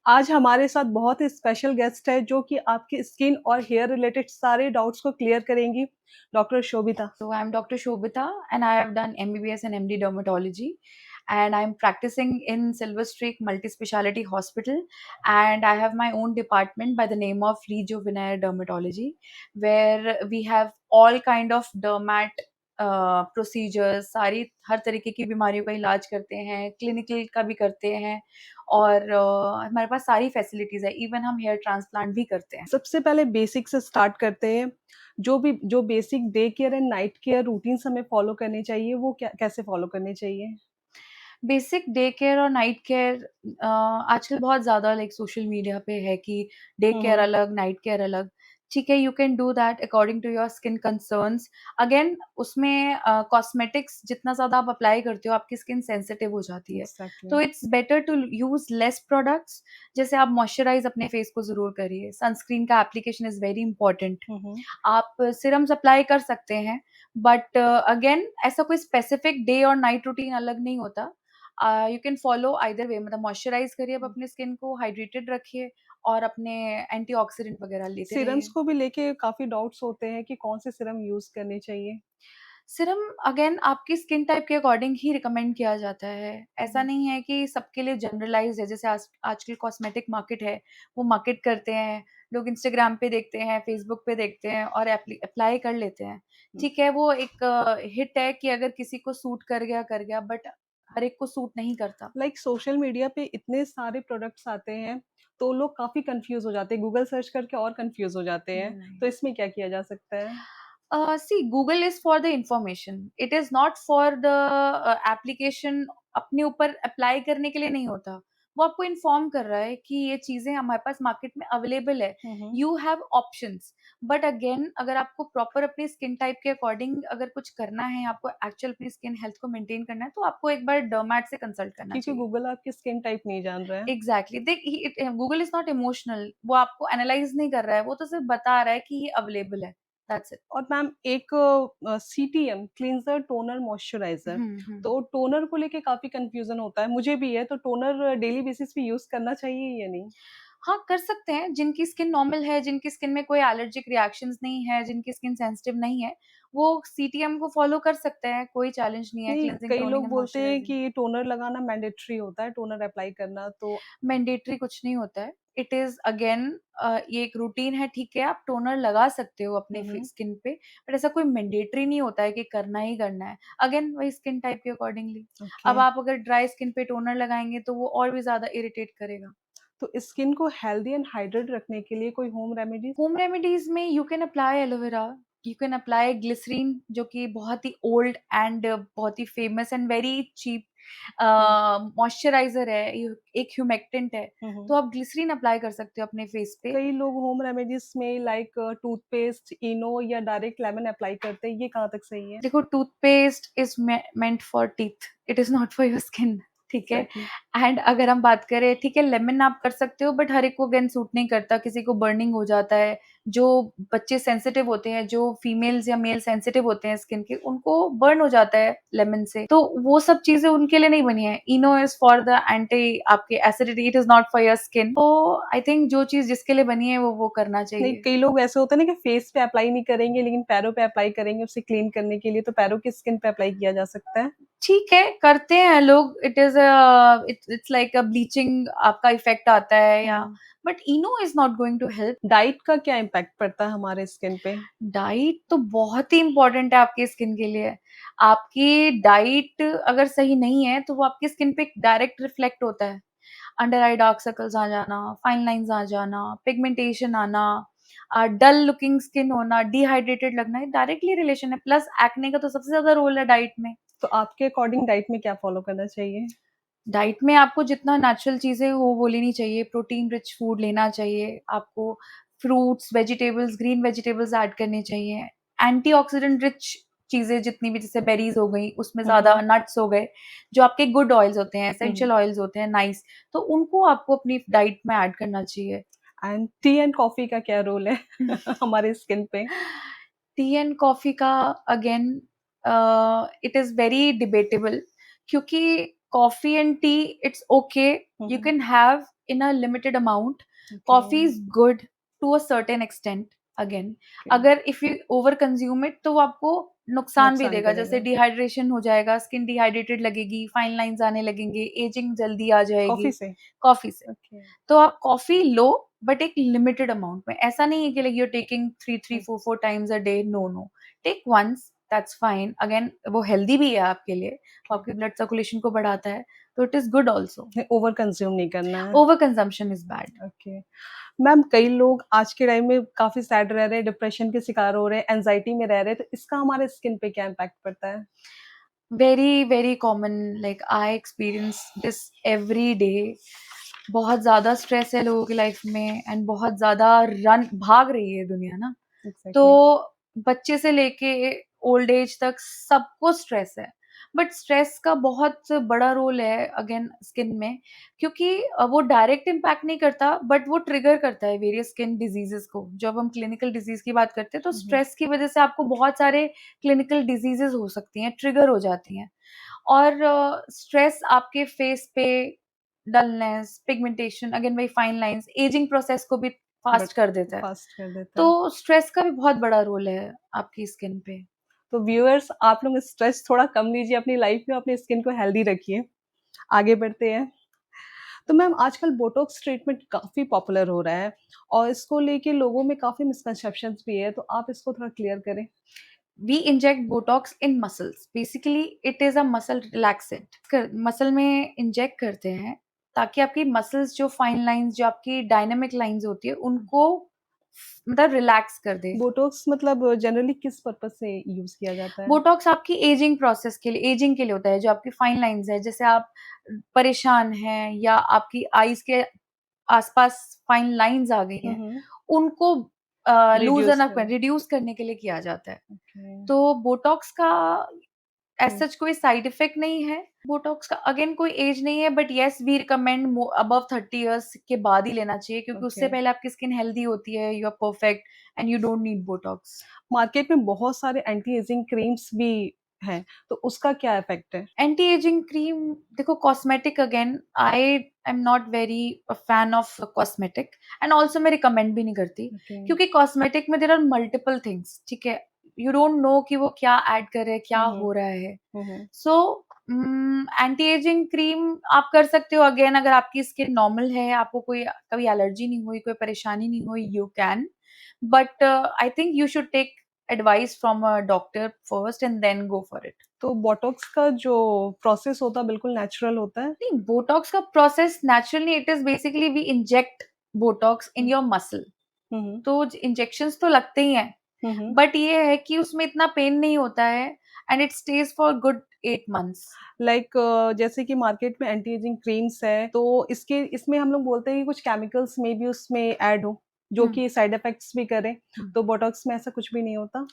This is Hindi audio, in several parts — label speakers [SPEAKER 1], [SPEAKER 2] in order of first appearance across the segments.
[SPEAKER 1] आज हमारे साथ बहुत ही स्पेशल गेस्ट है जो कि आपकी स्किन और हेयर रिलेटेड सारे डाउट्स को क्लियर करेंगी, doctor Shobhita.
[SPEAKER 2] So I'm Dr. Shobita and I have done MBBS and MD dermatology and I'm practicing in Silver Streak Multi-Speciality Hospital and I have my own department by the name of Rejuvenaire Dermatology where we have all kind of dermat procedures सारी हर तरीके की बीमारियों का इलाज करते हैं, क्लिनिकल का भी करते हैं और हमारे पास सारी फैसिलिटीज़ है, इवन हम हेयर ट्रांसप्लांट भी करते हैं।
[SPEAKER 1] सबसे पहले बेसिक से स्टार्ट करते हैं। जो basic day care and night care routines हमें फॉलो करने चाहिए, वो क्या कैसे फॉलो करने चाहिए?
[SPEAKER 2] बेसिक डे केयर और नाइट केयर आजकल बहुत ज़्यादा लाइक सोशल मीडिया पे है कि डे
[SPEAKER 1] हुँ,
[SPEAKER 2] केयर
[SPEAKER 1] हुँ।
[SPEAKER 2] अलग, नाइट केयर अलग। ठीक है, you can do that according to your skin concerns. Again उसमें कॉस्मेटिक्स जितना ज़्यादा आप अप्लाई करते हो, आपकी स्किन सेंसिटिव हो जाती है।
[SPEAKER 1] एग्ज़ैक्टली।
[SPEAKER 2] तो it's better to use less products. जैसे आप मॉइस्चराइज़ अपने फेस को ज़रूर करिए। सनस्क्रीन का एप्लीकेशन इज़ वेरी इंपॉर्टेंट।
[SPEAKER 1] हुँ, हुँ।
[SPEAKER 2] आप सीरम्स अप्लाई कर सकते हैं, बट अगेन ऐसा कोई स्पेसिफिक डे और नाइट रूटीन अलग नहीं होता। You can follow either way, मतलब मॉइस्चराइज़ करिए आप
[SPEAKER 1] हुँ।
[SPEAKER 2] अपनी स्किन को, हाइड्रेटेड रखिए और अपने एंटीऑक्सीडेंट वगैरह लेते
[SPEAKER 1] सीरम्स
[SPEAKER 2] रहिए।
[SPEAKER 1] को भी लेके काफ़ी डाउट्स होते हैं कि कौन से सीरम यूज़ करने चाहिए?
[SPEAKER 2] सीरम अगेन आपकी स्किन टाइप के अकॉर्डिंग ही रिकमेंड किया जाता है।
[SPEAKER 1] हुँ,
[SPEAKER 2] ऐसा
[SPEAKER 1] हुँ।
[SPEAKER 2] नहीं है कि सबके लिए जनरलाइज़्ड है, जैसे आजकल कॉस्मेटिक मार्केट है, वो मार्केट करते हैं, लोग इंस्टाग्राम पे देखते हैं, फेसबुक पे देखते हैं और अप्लाई कर लेते हैं।
[SPEAKER 1] हुँ।
[SPEAKER 2] ठीक है, वो एक हिट है कि अगर किसी को सूट कर गया, बट हर एक को सूट नहीं करता।
[SPEAKER 1] लाइक सोशल मीडिया पे इतने सारे प्रोडक्ट्स आते हैं, तो लोग काफ़ी कन्फ्यूज़ हो जाते हैं, गूगल सर्च करके और कन्फ्यूज़ हो जाते हैं,
[SPEAKER 2] हुँ।
[SPEAKER 1] तो इसमें क्या किया जा सकता है?
[SPEAKER 2] See, Google is for the information. It is not for the application अपने ऊपर अप्लाई करने के लिए नहीं होता। वो आपको इन्फॉर्म कर रहा है कि ये चीज़ें हमारे पास मार्केट में अवेलेबल है।
[SPEAKER 1] Hmm, hmm.
[SPEAKER 2] You have options. But again अगर आपको प्रॉपर अपनी स्किन टाइप के अकॉर्डिंग अगर कुछ करना है, आपको एक्चुअल अपनी स्किन हेल्थ को मेंटेन करना है, तो आपको एक बार डर्मैट से कंसल्ट करना
[SPEAKER 1] क्योंकि
[SPEAKER 2] चाहिए।
[SPEAKER 1] गूगल आपकी स्किन टाइप नहीं जान रहा है।
[SPEAKER 2] एग्ज़ैक्टली देख गूगल इज़ नॉट इमोशनल, वो आपको एनालाइज़ नहीं कर रहा है, वो तो सिर्फ़ बता रहा है कि ये अवेलेबल है। That's it.
[SPEAKER 1] और मैम एक सीटीएम क्लींजर, टोनर, मॉइस्चराइज़र,
[SPEAKER 2] हुँ, हुँ।
[SPEAKER 1] तो टोनर को लेके काफ़ी कन्फ्यूज़न होता है, मुझे भी है, तो टोनर डेली बेसिस पे यूज़ करना चाहिए या नहीं?
[SPEAKER 2] हाँ, कर सकते हैं, जिनकी स्किन नॉर्मल है, जिनकी स्किन में कोई एलर्जिक रिएक्शंस नहीं है, जिनकी स्किन सेंसिटिव नहीं है, वो सीटीएम को फ़ॉलो कर सकते हैं, कोई चैलेंज नहीं है
[SPEAKER 1] नहीं,
[SPEAKER 2] क्लींजिंग,
[SPEAKER 1] कई
[SPEAKER 2] टोनिंग
[SPEAKER 1] लोग
[SPEAKER 2] एंड
[SPEAKER 1] बोलते हैं
[SPEAKER 2] मॉइस्चराइजिंग।
[SPEAKER 1] कि टोनर लगाना मैंडेटरी होता है, टोनर अप्लाई करना, तो
[SPEAKER 2] मैंडेटरी कुछ नहीं होता है, इट इज़ अगेन ये एक रूटीन है, ठीक है, आप टोनर लगा सकते हो अपने
[SPEAKER 1] हुँ, हुँ।
[SPEAKER 2] स्किन पे, बट ऐसा कोई मैंडेटरी नहीं होता है कि करना ही करना है। अगेन वही स्किन टाइप के अकॉर्डिंगली।
[SPEAKER 1] ओके।
[SPEAKER 2] अब आप अगर ड्राई स्किन पे टोनर लगाएँगे, तो वो और भी ज़्यादा इरिटेट करेगा।
[SPEAKER 1] तो स्किन को हेल्दी एंड हाइड्रेट रखने के लिए कोई होम रेमेडीज़?
[SPEAKER 2] होम रेमेडीज़ में you can apply aloe vera, you can apply glycerine जो कि बहुत ही ओल्ड एंड बहुत ही famous and very cheap
[SPEAKER 1] hmm.
[SPEAKER 2] Moisturiser है, एक ह्यूमेक्टेंट है,
[SPEAKER 1] हुँ, हुँ।
[SPEAKER 2] तो आप ग्लिसरीन अप्लाई कर सकते हो अपने फेस पे।
[SPEAKER 1] कई लोग होम रेमेडीज़ में लाइक टूथपेस्ट, इनो या डायरेक्ट लेमन अप्लाई करते हैं, ये कहाँ तक सही है?
[SPEAKER 2] देखो toothpaste is meant for teeth, it is not for your skin, ठीक है?
[SPEAKER 1] एग्ज़ैक्टली।
[SPEAKER 2] एंड अगर हम बात करें, ठीक है, लेमन आप कर सकते हो बट हर एक को अगेन सूट नहीं करता, किसी को बर्निंग हो जाता है, जो बच्चे सेंसिटिव होते हैं, जो फीमेल्स या मेल सेंसिटिव होते हैं स्किन के, उनको बर्न हो जाता है लेमन से, तो वो सब चीज़ें उनके लिए नहीं बनी है। इनो इज़ फॉर द एंटी आपके acidity, it is not for your skin. तो आई थिंक जो चीज़ जिसके लिए बनी है वो करना
[SPEAKER 1] नहीं,
[SPEAKER 2] चाहिए।
[SPEAKER 1] कई लोग ऐसे होते हैं ना कि फेस पे अप्लाई नहीं करेंगे, लेकिन पैरों पे अप्लाई करेंगे उसे क्लीन करने के लिए, तो पैरों की स्किन पे अप्लाई किया जा सकता है।
[SPEAKER 2] ठीक है, करते हैं लोग, इट्स लाइक अ ब्लीचिंग आपका इफ़ेक्ट आता है या
[SPEAKER 1] hmm.
[SPEAKER 2] But Eno is not going to help.
[SPEAKER 1] Diet का क्या इम्पैक्ट पड़ता है हमारे स्किन पे?
[SPEAKER 2] डाइट तो बहुत ही इम्पोर्टेंट है आपकी स्किन के लिए। आपकी डाइट अगर सही नहीं है, तो वो आपकी स्किन पे डायरेक्ट रिफ्लेक्ट होता है। अंडर आई डार्क सर्कल्स आ जाना, फाइन लाइन्स आ जाना, पिगमेंटेशन आना, डल लुकिंग स्किन होना, डिहाइड्रेटेड लगना, ये डायरेक्टली रिलेशन है। प्लस एक्ने का तो सबसे ज़्यादा रोल है डाइट में।
[SPEAKER 1] तो आपके अकॉर्डिंग डाइट में क्या फ़ॉलो करना चाहिए?
[SPEAKER 2] डाइट में आपको जितना नेचुरल चीज़ें हो वो लेनी चाहिए, प्रोटीन रिच फूड लेना चाहिए, आपको fruits, vegetables, green vegetables add करने चाहिए, एंटीऑक्सीडेंट रिच चीज़ें जितनी भी जैसे बेरीज़ हो गई, उसमें
[SPEAKER 1] हुँ,
[SPEAKER 2] ज़्यादा
[SPEAKER 1] हुँ।
[SPEAKER 2] नट्स हो गए, जो आपके गुड ऑयल्स होते हैं,
[SPEAKER 1] हुँ, हुँ।
[SPEAKER 2] एसेंशियल ऑयल्स होते हैं, नाइस, तो उनको आपको अपनी डाइट में ऐड करना चाहिए।
[SPEAKER 1] एंड टी एंड कॉफ़ी का क्या रोल है हमारे स्किन पे?
[SPEAKER 2] टी एंड कॉफ़ी का again it is very debatable क्योंकि coffee and tea it's okay,
[SPEAKER 1] hmm,
[SPEAKER 2] you
[SPEAKER 1] hmm.
[SPEAKER 2] Can have in a limited amount.
[SPEAKER 1] Okay.
[SPEAKER 2] Coffee is good to a certain extent. Again,
[SPEAKER 1] Okay.
[SPEAKER 2] अगर if you over consume it तो वो आपको नुकसान भी
[SPEAKER 1] नुकसान
[SPEAKER 2] देगा, जैसे
[SPEAKER 1] करेगा।
[SPEAKER 2] डिहाइड्रेशन हो जाएगा, स्किन डिहाइड्रेटेड लगेगी, फाइन लाइंस आने लगेंगे, एजिंग जल्दी आ
[SPEAKER 1] कॉफ़ी
[SPEAKER 2] जाएगी
[SPEAKER 1] से?
[SPEAKER 2] कॉफी से।
[SPEAKER 1] ओके।
[SPEAKER 2] तो आप कॉफी लो बट एक लिमिटेड अमाउंट में, ऐसा नहीं है कि like you are taking 3 4 times a day, no no, take once, that's fine. Again वो हेल्दी भी है आपके लिए, वो
[SPEAKER 1] ओके।
[SPEAKER 2] आपकी ब्लड सर्कुलेशन को बढ़ाता है, तो it is good also.
[SPEAKER 1] Over consume नहीं करना है।
[SPEAKER 2] Over consumption is bad.
[SPEAKER 1] Okay. Ma'am कई लोग आज के टाइम में काफ़ी सैड रह रहे हैं, डिप्रेशन के शिकार हो रहे हैं, एंग्ज़ायटी में रह रहे हैं, तो इसका हमारे स्किन पे क्या इम्पैक्ट पड़ता है?
[SPEAKER 2] Very very common, like I experience this every day. बहुत ज्यादा स्ट्रेस है लोगों की लाइफ में, एंड बहुत ज्यादा रन भाग रही है दुनिया ना, तो
[SPEAKER 1] एग्ज़ैक्टली।
[SPEAKER 2] बच्चे से लेके ओल्ड एज तक सबको स्ट्रेस है। बट स्ट्रेस का बहुत बड़ा रोल है अगेन स्किन में, क्योंकि वो डायरेक्ट इम्पैक्ट नहीं करता बट वो ट्रिगर करता है वेरियस स्किन डिजीजेस को। जब हम क्लिनिकल डिजीज की बात करते हैं तो
[SPEAKER 1] हुँ, हुँ।
[SPEAKER 2] स्ट्रेस की वजह से आपको बहुत सारे क्लिनिकल डिजीजेस हो सकती हैं, ट्रिगर हो जाती हैं। और स्ट्रेस आपके फेस पे डलनेस, पिगमेंटेशन, अगेन वही फाइन लाइंस, एजिंग प्रोसेस को भी
[SPEAKER 1] बट
[SPEAKER 2] फास्ट कर देता है।
[SPEAKER 1] फ़ास्ट कर देता
[SPEAKER 2] तो
[SPEAKER 1] है।
[SPEAKER 2] स्ट्रेस का भी बहुत बड़ा रोल है आपकी स्किन पे।
[SPEAKER 1] तो व्यूअर्स आप लोग स्ट्रेस थोड़ा कम लीजिए अपनी लाइफ़ में, अपनी स्किन को हेल्दी रखिए। आगे बढ़ते हैं। तो मैम आजकल बोटॉक्स ट्रीटमेंट काफ़ी पॉपुलर हो रहा है और इसको लेके लोगों में काफ़ी मिसकंसेप्शंस भी है, तो आप इसको थोड़ा क्लियर करें?
[SPEAKER 2] We inject Botox in muscles, basically it is a muscle relaxant. Muscle में इंजेक्ट करते हैं ताकि आपकी मसल्स, जो फाइन लाइंस, जो आपकी डायनामिक लाइंस होती है, उनको मतलब रिलैक्स कर दे।
[SPEAKER 1] बोटॉक्स मतलब जनरली किस पर्पज़ से यूज़ किया जाता है?
[SPEAKER 2] बोटॉक्स आपकी एजिंग प्रोसेस के लिए, एजिंग के लिए होता है। जो आपकी फाइन लाइंस है, जैसे आप परेशान हैं या आपकी आईज के आसपास फाइन लाइंस आ गई
[SPEAKER 1] हुँ,
[SPEAKER 2] हैं,
[SPEAKER 1] हुँ।
[SPEAKER 2] उनको
[SPEAKER 1] रिड्यूस
[SPEAKER 2] लूजन अप
[SPEAKER 1] कर
[SPEAKER 2] रिड्यूस करने के लिए किया जाता है।
[SPEAKER 1] ओके।
[SPEAKER 2] तो बोटॉक्स का एज़
[SPEAKER 1] हुँ,
[SPEAKER 2] सच कोई साइड इफेक्ट नहीं है। बोटॉक्स का अगेन कोई एज नहीं है, but yes we recommend above 30 years के बाद ही लेना चाहिए, क्योंकि
[SPEAKER 1] ओके।
[SPEAKER 2] उससे पहले आपकी स्किन हेल्दी होती है, you are perfect and you don't need Botox.
[SPEAKER 1] Market में बहुत सारे एंटी एजिंग क्रीम्स भी हैं, तो उसका क्या इफ़ेक्ट है?
[SPEAKER 2] एंटी एजिंग क्रीम, देखो cosmetic, again I am not very fan of cosmetic, and also मैं रिकमेंड भी नहीं करती,
[SPEAKER 1] ओके।
[SPEAKER 2] क्योंकि कॉस्मेटिक में देर आर मल्टीपल थिंग्स, ठीक है, यू डोंट नो कि वो क्या ऐड कर रहे हैं, क्या
[SPEAKER 1] हुँ, हुँ।
[SPEAKER 2] हो रहा है।
[SPEAKER 1] हुँ, हुँ।
[SPEAKER 2] सो एंटी एजिंग क्रीम आप कर सकते हो, अगेन अगर आपकी स्किन नॉर्मल है, आपको कोई कभी एलर्जी नहीं हुई, कोई परेशानी नहीं हुई, you can, but I think you should take advice from a doctor first and then go for it.
[SPEAKER 1] तो बोटॉक्स का जो प्रोसेस होता है बिल्कुल नेचुरल होता है?
[SPEAKER 2] नहीं, बोटॉक्स का process naturally it is basically we inject Botox in
[SPEAKER 1] hmm.
[SPEAKER 2] Your muscle.
[SPEAKER 1] Hmm, हुँ।
[SPEAKER 2] तो इंजेक्शंस तो लगते ही हैं,
[SPEAKER 1] हुँ, हुँ।
[SPEAKER 2] बट ये है कि उसमें इतना पेन नहीं होता है, and it stage for good 8 months.
[SPEAKER 1] Like जैसे कि मार्केट में एंटी एजिंग क्रीम्स है, तो इसमें हम लोग बोलते हैं कि कुछ केमिकल्स में भी उसमें ऐड हो, जो कि साइड इफेक्ट्स भी करें, तो बोटॉक्स में ऐसा कुछ भी नहीं होता?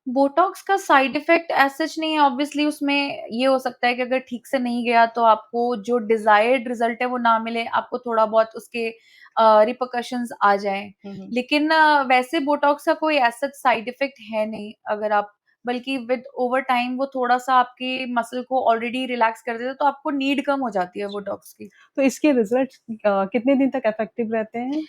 [SPEAKER 2] बोटॉक्स का साइड इफेक्ट एज सच नहीं है, ऑब्वियसली उसमें ये हो सकता है कि अगर ठीक से नहीं गया तो आपको जो डिजायर्ड रिजल्ट है वो ना मिले, आपको थोड़ा बहुत उसके रिperकशंस आ जाएं।
[SPEAKER 1] हुँ, हुँ।
[SPEAKER 2] लेकिन वैसे बोटॉक्स का कोई ऐसा साइड इफेक्ट है नहीं, अगर आप, बल्कि विद ओवर टाइम वो थोड़ा सा आपके मसल को ऑलरेडी रिलैक्स कर देता है, तो आपको नीड कम हो जाती है
[SPEAKER 1] अच्छा,
[SPEAKER 2] बोटॉक्स की।
[SPEAKER 1] तो इसके रिज़ल्ट्स कितने दिन तक इफेक्टिव रहते हैं?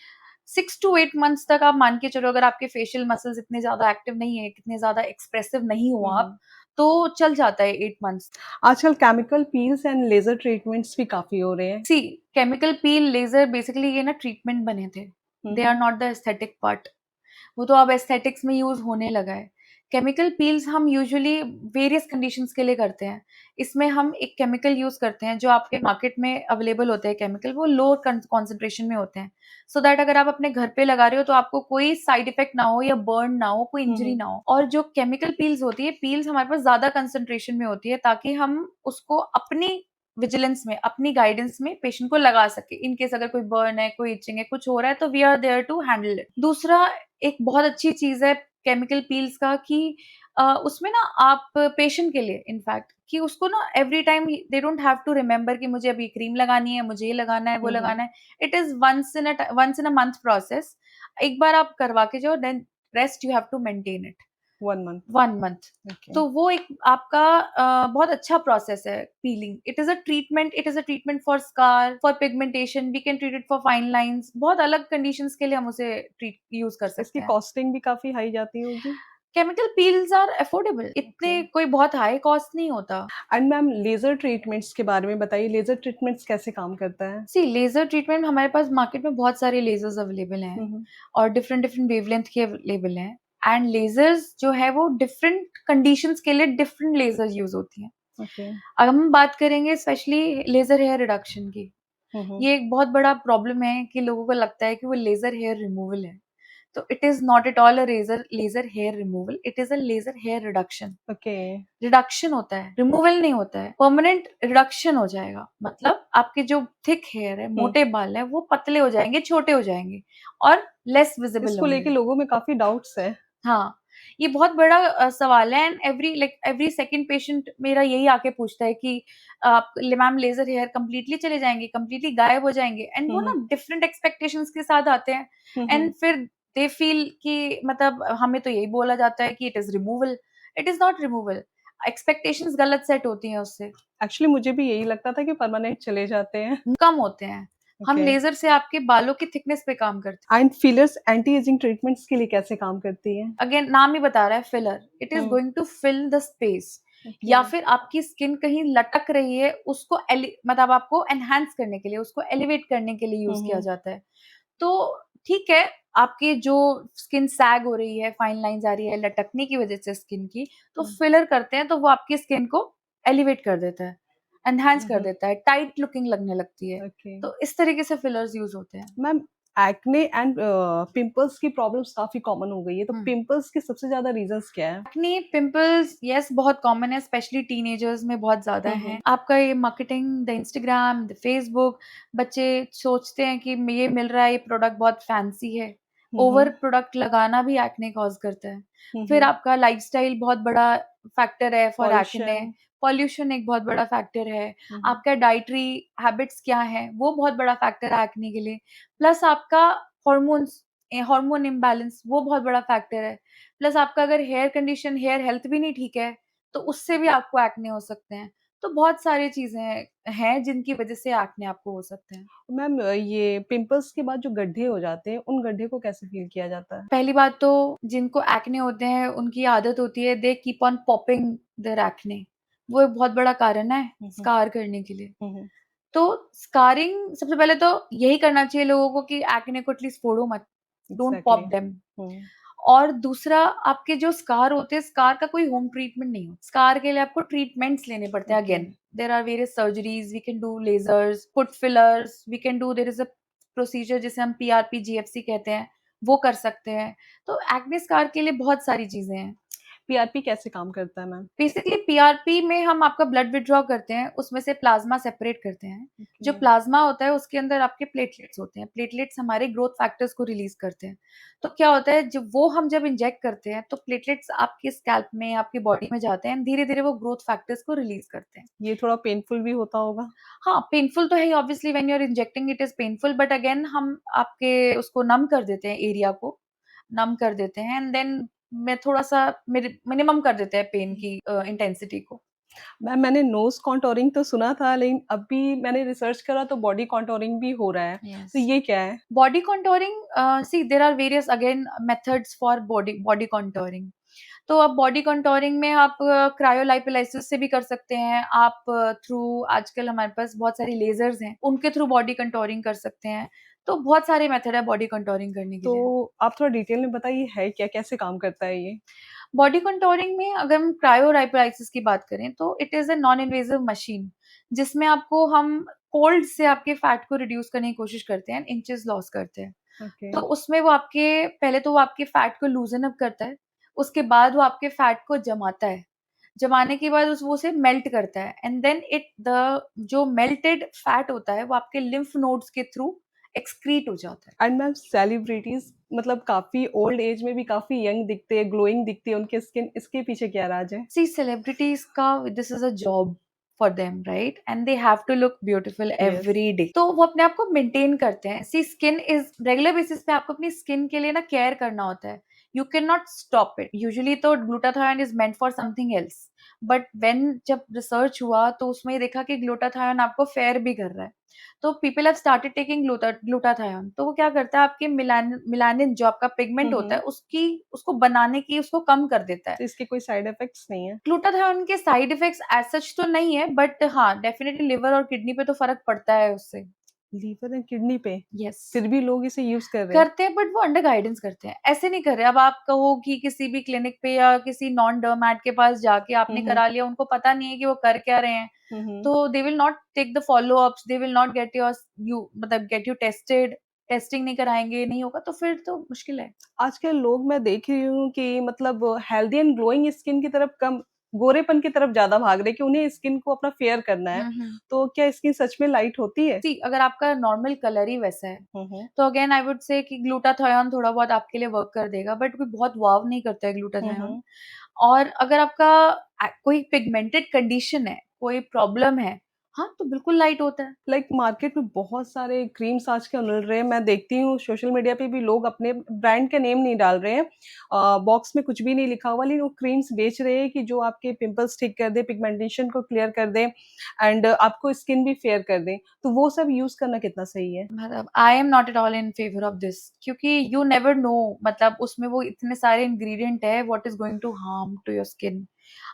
[SPEAKER 2] 6 to 8 मंथ्स तक आप मान के चलो, अगर आपके फेशियल मसल्स इतने ज्यादा एक्टिव नहीं है, कितने ज्यादा एक्सप्रेसिव नहीं हो
[SPEAKER 1] हुँ,
[SPEAKER 2] आप,
[SPEAKER 1] हुँ।
[SPEAKER 2] तो चल जाता है 8 मंथ्स।
[SPEAKER 1] आजकल chemical peels and laser treatments भी काफ़ी हो रहे हैं।
[SPEAKER 2] See, chemical peel, laser, basically ये ना ट्रीटमेंट बने थे,
[SPEAKER 1] hmm,
[SPEAKER 2] they are
[SPEAKER 1] hmm.
[SPEAKER 2] Not the aesthetic part. वो तो अब एस्थेटिक्स में यूज होने लगा है। केमिकल पील्स हम यूजुअली वेरियस कंडीशंस के लिए करते हैं। इसमें हम एक केमिकल यूज करते हैं, जो आपके मार्केट में अवेलेबल होते हैं केमिकल, वो लो कॉन्सेंट्रेशन में होते हैं, सो दैट अगर आप अपने घर पे लगा रहे हो तो आपको कोई साइड इफेक्ट ना हो, या बर्न ना हो, कोई
[SPEAKER 1] हुँ,
[SPEAKER 2] इंजरी
[SPEAKER 1] हुँ।
[SPEAKER 2] ना हो। और जो केमिकल पील्स होती है, पील्स हमारे पास ज्यादा कंसेंट्रेशन में होती है, ताकि हम उसको अपनी विजिलेंस में, अपनी गाइडेंस में पेशेंट को लगा सके, इन केस अगर कोई बर्न है, कोई इचिंग है, कुछ हो रहा है, तो we are there to handle it. दूसरा, एक बहुत अच्छी चीज़ है केमिकल पील्स का कि उसमें ना आप पेशेंट के लिए इनफैक्ट, कि उसको ना every time they don't have to remember कि मुझे अभी क्रीम लगानी है, मुझे ये लगाना है, वो
[SPEAKER 1] हुँ, हुँ।
[SPEAKER 2] लगाना है। It is once in a month process. एक बार आप करवा के जाओ, then rest you have to maintain it.
[SPEAKER 1] 1 month.
[SPEAKER 2] 1 month.
[SPEAKER 1] Okay.
[SPEAKER 2] तो वो एक आपका बहुत अच्छा प्रोसेस है peeling. It is a treatment for scar, for pigmentation, we can treat it for fine lines, बहुत अलग कंडीशंस के लिए हम उसे ट्रीट यूज़ कर
[SPEAKER 1] इसकी
[SPEAKER 2] सकते हैं।
[SPEAKER 1] कॉस्टिंग भी काफ़ी हाई जाती होगी?
[SPEAKER 2] केमिकल पील्स आर अफोर्डेबल, इतने
[SPEAKER 1] ओके।
[SPEAKER 2] कोई बहुत हाई कॉस्ट नहीं होता।
[SPEAKER 1] एंड मैम लेज़र ट्रीटमेंट्स के बारे में बताइए, लेज़र ट्रीटमेंट्स कैसे काम करता है?
[SPEAKER 2] सी लेज़र ट्रीटमेंट हमारे पास मार्केट में बहुत सारे लेज़र्स अवेलेबल हैं
[SPEAKER 1] हुँ, हुँ।
[SPEAKER 2] और डिफरेंट डिफरेंट वेवलेंथ के अवेलेबल हैं एंड लेज़र्स जो है वो डिफरेंट कंडीशंस के लिए डिफरेंट लेज़र्स यूज़ होती हैं।
[SPEAKER 1] ओके।
[SPEAKER 2] अब हम बात करेंगे स्पेशली लेज़र हेयर रिडक्शन की।
[SPEAKER 1] हुँ, हुँ।
[SPEAKER 2] ये एक बहुत बड़ा प्रॉब्लम है कि लोगों को लगता है कि वो लेज़र हेयर रिमूवल है। तो it is not at all a laser hair removal, it is a laser hair reduction.
[SPEAKER 1] Okay.
[SPEAKER 2] Reduction होता है, रिमूवल नहीं होता है, परमानेंट रिडक्शन हो जाएगा। मतलब आपके जो थिक हेयर है,
[SPEAKER 1] हुँ।
[SPEAKER 2] मोटे बाल हैं, वो पतले हो जाएँगे, छोटे हो जाएँगे और लेस विज़िबल
[SPEAKER 1] इसको लेके
[SPEAKER 2] होंगे।
[SPEAKER 1] लोगों में काफ़ी डाउट्स हैं।
[SPEAKER 2] हाँ, ये बहुत बड़ा सवाल है एंड एवरी सेकंड पेशेंट मेरा यही आके पूछता है कि आप मैम लेज़र हेयर कंप्लीटली चले जाएँगे, कंप्लीटली गायब हो जाएँगे एंड
[SPEAKER 1] हुँ,
[SPEAKER 2] वो ना
[SPEAKER 1] हुँ।
[SPEAKER 2] डिफरेंट एक्सपेक्टेशंस के साथ आते हैं
[SPEAKER 1] हुँ, हुँ।
[SPEAKER 2] एंड फिर दे फील कि मतलब हमें तो यही बोला जाता है कि it is removal, it is not removal. Expectations गलत सेट होती हैं उससे,
[SPEAKER 1] एक्चुअली मुझे भी यही लगता था कि परमानेंट चले जाते हैं।
[SPEAKER 2] कम होते हैं। हम
[SPEAKER 1] ओके।
[SPEAKER 2] लेज़र से आपके बालों की थिकनेस पे काम करते हैं।
[SPEAKER 1] And fillers anti ageing treatments के लिए कैसे काम करती हैं?
[SPEAKER 2] अगेन नाम ही बता रहा है filler, it is
[SPEAKER 1] hmm.
[SPEAKER 2] Going to fill the space
[SPEAKER 1] okay.
[SPEAKER 2] या फिर आपकी स्किन कहीं लटक रही है, उसको मतलब आपको एनहांस करने के लिए, उसको एलिवेट करने के लिए
[SPEAKER 1] हुँ,
[SPEAKER 2] यूज़ किया
[SPEAKER 1] हुँ।
[SPEAKER 2] जाता है। तो ठीक है, आपकी जो स्किन सैग हो रही है, फाइन लाइन्स आ रही है लटकने की वजह से स्किन की, तो
[SPEAKER 1] हुँ।
[SPEAKER 2] फिलर करते हैं तो वो आपकी स्किन को एलिवेट कर देता है, एनहांस
[SPEAKER 1] हुँ,
[SPEAKER 2] कर
[SPEAKER 1] हुँ।
[SPEAKER 2] देता है, टाइट लुकिंग लगने लगती है।
[SPEAKER 1] ओके।
[SPEAKER 2] तो इस तरीके से फिलर्स यूज़ होते हैं।
[SPEAKER 1] मैम एक्ने एंड पिंपल्स की प्रॉब्लम्स काफ़ी कॉमन हो गई है, तो
[SPEAKER 2] हुँ।
[SPEAKER 1] पिंपल्स के सबसे ज़्यादा रीज़न्स क्या हैं?
[SPEAKER 2] एक्ने, पिंपल्स यस बहुत कॉमन है स्पेशली टीनेजर्स में बहुत ज़्यादा
[SPEAKER 1] हुँ,
[SPEAKER 2] हैं।
[SPEAKER 1] हुँ।
[SPEAKER 2] आपका ये marketing, the Instagram, the Facebook, बच्चे सोचते हैं कि ये मिल रहा है, ये प्रोडक्ट बहुत फैंसी है।
[SPEAKER 1] हुँ,
[SPEAKER 2] ओवर
[SPEAKER 1] हुँ।
[SPEAKER 2] प्रोडक्ट लगाना भी एक्ने कॉज़ करता है।
[SPEAKER 1] हुँ,
[SPEAKER 2] फिर
[SPEAKER 1] हुँ।
[SPEAKER 2] आपका लाइफ़स्टाइल बहुत बड़ा फैक्टर है फॉर एक्ने।
[SPEAKER 1] पॉल्यूशन।
[SPEAKER 2] पॉल्यूशन एक बहुत बड़ा फैक्टर है।
[SPEAKER 1] हुँ, हुँ।
[SPEAKER 2] आपका डाइटरी हैबिट्स क्या हैं, वो बहुत बड़ा फैक्टर है एक्ने के लिए। प्लस आपका हॉर्मोन्स हार्मोन इम्बैलेंस वो बहुत बड़ा फैक्टर है। प्लस आपका अगर हेयर कंडीशन, हेयर हेल्थ भी नहीं ठीक है, तो उससे भी आपको एक्ने हो सकते हैं। तो बहुत सारी चीज़ें हैं जिनकी वज़ह से एक्ने आपको हो सकते हैं।
[SPEAKER 1] मैम ये पिंपल्स के बाद जो गड्ढे हो जाते हैं, उन गड्ढे को कैसे फ़ील किया जाता है?
[SPEAKER 2] पहली बात तो जिनको एक्ने होते हैं, उनकी आदत होती है they keep on popping their acne. वो एक बहुत बड़ा कारण है
[SPEAKER 1] हुँ, हुँ।
[SPEAKER 2] स्कार करने के लिए।
[SPEAKER 1] हुँ, हुँ।
[SPEAKER 2] तो स्कारिंग सबसे पहले तो यही करना चाहिए लोगों को कि एक्ने को एटलीस्ट फोड़ो मत, don't
[SPEAKER 1] exactly.
[SPEAKER 2] Pop them.
[SPEAKER 1] Hmm.
[SPEAKER 2] और दूसरा आपके जो स्कार होते हैं, स्कार का कोई होम ट्रीटमेंट नहीं होता। स्कार के लिए आपको ट्रीटमेंट्स लेने पड़ते हैं
[SPEAKER 1] okay.
[SPEAKER 2] Again. There are various surgeries, we can do lasers, put fillers, we can do there is a procedure जिसे हम पीआरपी, जीएफसी कहते हैं, वो कर सकते हैं। तो एक्ने स्कार के लिए बहुत सारी चीज़ें हैं।
[SPEAKER 1] पीआरपी कैसे काम करता है मैम?
[SPEAKER 2] बेसिकली पीआरपी में हम आपका ब्लड विथड्रॉ करते हैं, उसमें से प्लाज़्मा सेपरेट करते हैं। जो
[SPEAKER 1] ओके।
[SPEAKER 2] प्लाज़्मा होता है उसके अंदर आपके प्लेटलेट्स होते हैं, प्लेटलेट्स हमारे ग्रोथ फैक्टर्स को रिलीज़ करते हैं। तो क्या होता है जब इंजेक्ट करते हैं तो प्लेटलेट्स आपके स्कैल्प में, आपकी बॉडी में जाते हैं, धीरे-धीरे वो ग्रोथ फैक्टर्स को रिलीज़ करते हैं।
[SPEAKER 1] ये थोड़ा पेनफुल भी होता होगा?
[SPEAKER 2] हाँ, पेनफुल तो है ही obviously when you are injecting it is painful but again हम आपके उसको नम कर देते हैं एरिया को, नम कर देते हैं एंड देन मैं थोड़ा-सा मिनिमम कर देते हैं पेन की इंटेंसिटी को।
[SPEAKER 1] मैम मैंने नोज़ कॉन्टूरिंग तो सुना था, लेकिन अभी मैंने रिसर्च करा तो बॉडी कॉन्टूरिंग भी हो रहा है। तो
[SPEAKER 2] यस।
[SPEAKER 1] ये क्या है?
[SPEAKER 2] Body contouring see there are various again methods for body body contouring. तो अब बॉडी कॉन्टूरिंग में आप क्रायोलाइपोलाइसिस से भी कर सकते हैं, आप थ्रू आजकल हमारे पास बहुत सारी लेज़र्स हैं, उनके थ्रू बॉडी कॉन्टूरिंग कर सकते हैं। तो बहुत सारे मेथड है बॉडी कॉन्टूरिंग करने के
[SPEAKER 1] तो
[SPEAKER 2] लिए।
[SPEAKER 1] आप थोड़ा डिटेल में बताइए है क्या? कैसे काम करता है ये?
[SPEAKER 2] बॉडी कंटूरिंग में अगर हम क्रायोलाइपोलाइसिस की बात करें तो it is a non invasive machine जिसमें आपको हम कोल्ड से आपके फैट को रिड्यूस करने की कोशिश करते हैं, इंचेस लॉस करते हैं।
[SPEAKER 1] ओके।
[SPEAKER 2] तो उसमें वो आपके पहले तो वो आपके फैट को लूज़न अप करता है, उसके बाद वो आपके फैट को जमाता है। जमाने के बाद उस वो उसे मेल्ट करता है एंड देन इट द जो मेल्टेड फैट होता है वो आपके लिम्फ नोड्स के थ्रू एक्सक्रीट हो जाता है।
[SPEAKER 1] एंड मैम सेलिब्रिटीज़ मतलब काफ़ी ओल्ड एज में भी काफ़ी यंग दिखते हैं, ग्लोइंग दिखती है उनकी स्किन, इसके पीछे क्या राज है?
[SPEAKER 2] See, celebrities का this is a job for them right? And they have to look beautiful
[SPEAKER 1] yes.
[SPEAKER 2] Every day. तो वो अपने आप को मेंटेन करते हैं। See skin is regular basis पे आपको अपनी स्किन के लिए ना केयर करना होता है। You can not stop it. Usually तो glutathione is meant for something else, but when जब रिसर्च हुआ तो उसमें ये देखा कि ग्लूटाथायोन आपको फेयर भी कर रहा है। तो people have started taking glutathione. तो वो क्या करता है, आपके मिलानिन जो आपका
[SPEAKER 1] हुँ,
[SPEAKER 2] पिगमेंट होता है
[SPEAKER 1] हुँ।
[SPEAKER 2] उसकी उसको बनाने की उसको कम कर देता है।
[SPEAKER 1] तो इसके कोई साइड इफेक्ट्स नहीं है?
[SPEAKER 2] ग्लूटाथायोन के साइड इफेक्ट्स एज सच तो नहीं है, बट हाँ, डेफिनिटली लिवर और किडनी पे तो फर्क पड़ता है उससे।
[SPEAKER 1] लीवर एंड किडनी पे?
[SPEAKER 2] यस,
[SPEAKER 1] फिर भी लोग इसे यूज़ कर रहे हैं।
[SPEAKER 2] करते हैं, बट वो अंडर गाइडेंस करते हैं, ऐसे नहीं कर रहे। अब आप कहो कि किसी भी क्लिनिक पे या किसी नॉन डर्मैट के पास जाके
[SPEAKER 1] हुँ,
[SPEAKER 2] आपने
[SPEAKER 1] हुँ।
[SPEAKER 2] करा लिया, उनको पता नहीं है कि वो कर क्या रहे हैं,
[SPEAKER 1] हुँ, हुँ।
[SPEAKER 2] तो they will not take the follow ups, they will not get you मतलब गेट यू टेस्टेड, टेस्टिंग नहीं कराएँगे, नहीं होगा तो फिर तो मुश्किल है।
[SPEAKER 1] आजकल लोग मैं देख रही हूँ कि मतलब हेल्दी एंड ग्लोइंग स्किन की तरफ कम गोरेपन की तरफ ज़्यादा भाग रहे हैं कि उन्हें स्किन को अपना फेयर करना है।
[SPEAKER 2] हुँ, हुँ।
[SPEAKER 1] तो क्या स्किन सच में लाइट होती है?
[SPEAKER 2] सी, अगर आपका नॉर्मल कलर ही वैसा है,
[SPEAKER 1] हुँ, हुँ।
[SPEAKER 2] तो अगेन आई वुड से कि ग्लूटाथायोन थोड़ा बहुत आपके लिए वर्क कर देगा, बट कोई बहुत वाव नहीं करता है
[SPEAKER 1] हुँ,
[SPEAKER 2] ग्लूटाथायोन।
[SPEAKER 1] हुँ।
[SPEAKER 2] और अगर आपका कोई पिगमेंटेड कंडीशन है, कोई प्रॉब्लम है, हाँ, तो बिल्कुल लाइट होता है।
[SPEAKER 1] लाइक मार्केट में बहुत सारे क्रीम्स आजकल मिल रहे हैं। मैं देखती हूँ सोशल मीडिया पे भी लोग अपने ब्रांड के नेम नहीं डाल रहे हैं। बॉक्स में कुछ भी नहीं लिखा हुआ लेकिन वो क्रीम्स बेच रहे हैं कि जो आपके पिंपल्स ठीक कर दे, पिगमेंटेशन को क्लियर कर दे एंड आपको स्किन भी फेयर कर दें। तो वो सब यूज़ करना कितना सही है?
[SPEAKER 2] मतलब I am not at all in favour of this, क्योंकि यू नेवर नो, मतलब उसमें वो इतने सारे इंग्रेडिएंट है, what is going to harm to your skin.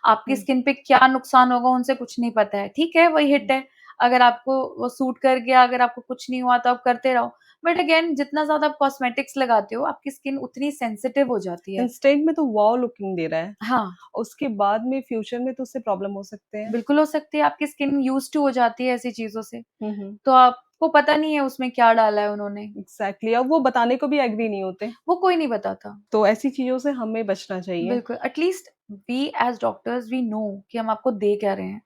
[SPEAKER 2] आपकी
[SPEAKER 1] हुँ,
[SPEAKER 2] स्किन पे क्या नुकसान होगा उनसे कुछ नहीं पता है। ठीक है, वही हिट
[SPEAKER 1] हुँ।
[SPEAKER 2] है, अगर आपको वो सूट कर गया, अगर आपको कुछ नहीं हुआ तो आप करते रहो। बट अगेन, जितना ज्यादा आप कॉस्मेटिक्स लगाते हो, आपकी स्किन उतनी सेंसिटिव हो जाती है।
[SPEAKER 1] इंस्टेंट में तो वॉव लुकिंग दे रहा है।
[SPEAKER 2] हाँ,
[SPEAKER 1] उसके बाद में फ्यूचर में तो उससे प्रॉब्लम हो सकते हैं।
[SPEAKER 2] बिल्कुल हो सकती है, आपकी स्किन यूज्ड टू हो जाती है ऐसी चीजों से,
[SPEAKER 1] हुँ, हुँ।
[SPEAKER 2] तो आपको पता नहीं है उसमें क्या डाला है उन्होंने,
[SPEAKER 1] एग्ज़ैक्टली अब वो बताने को भी एग्री नहीं होते।
[SPEAKER 2] वो कोई नहीं बताता।
[SPEAKER 1] तो ऐसी चीज़ों से हमें बचना चाहिए।
[SPEAKER 2] बिल्कुल, at least we as doctors we know कि हम आपको दे क्या रहे हैं।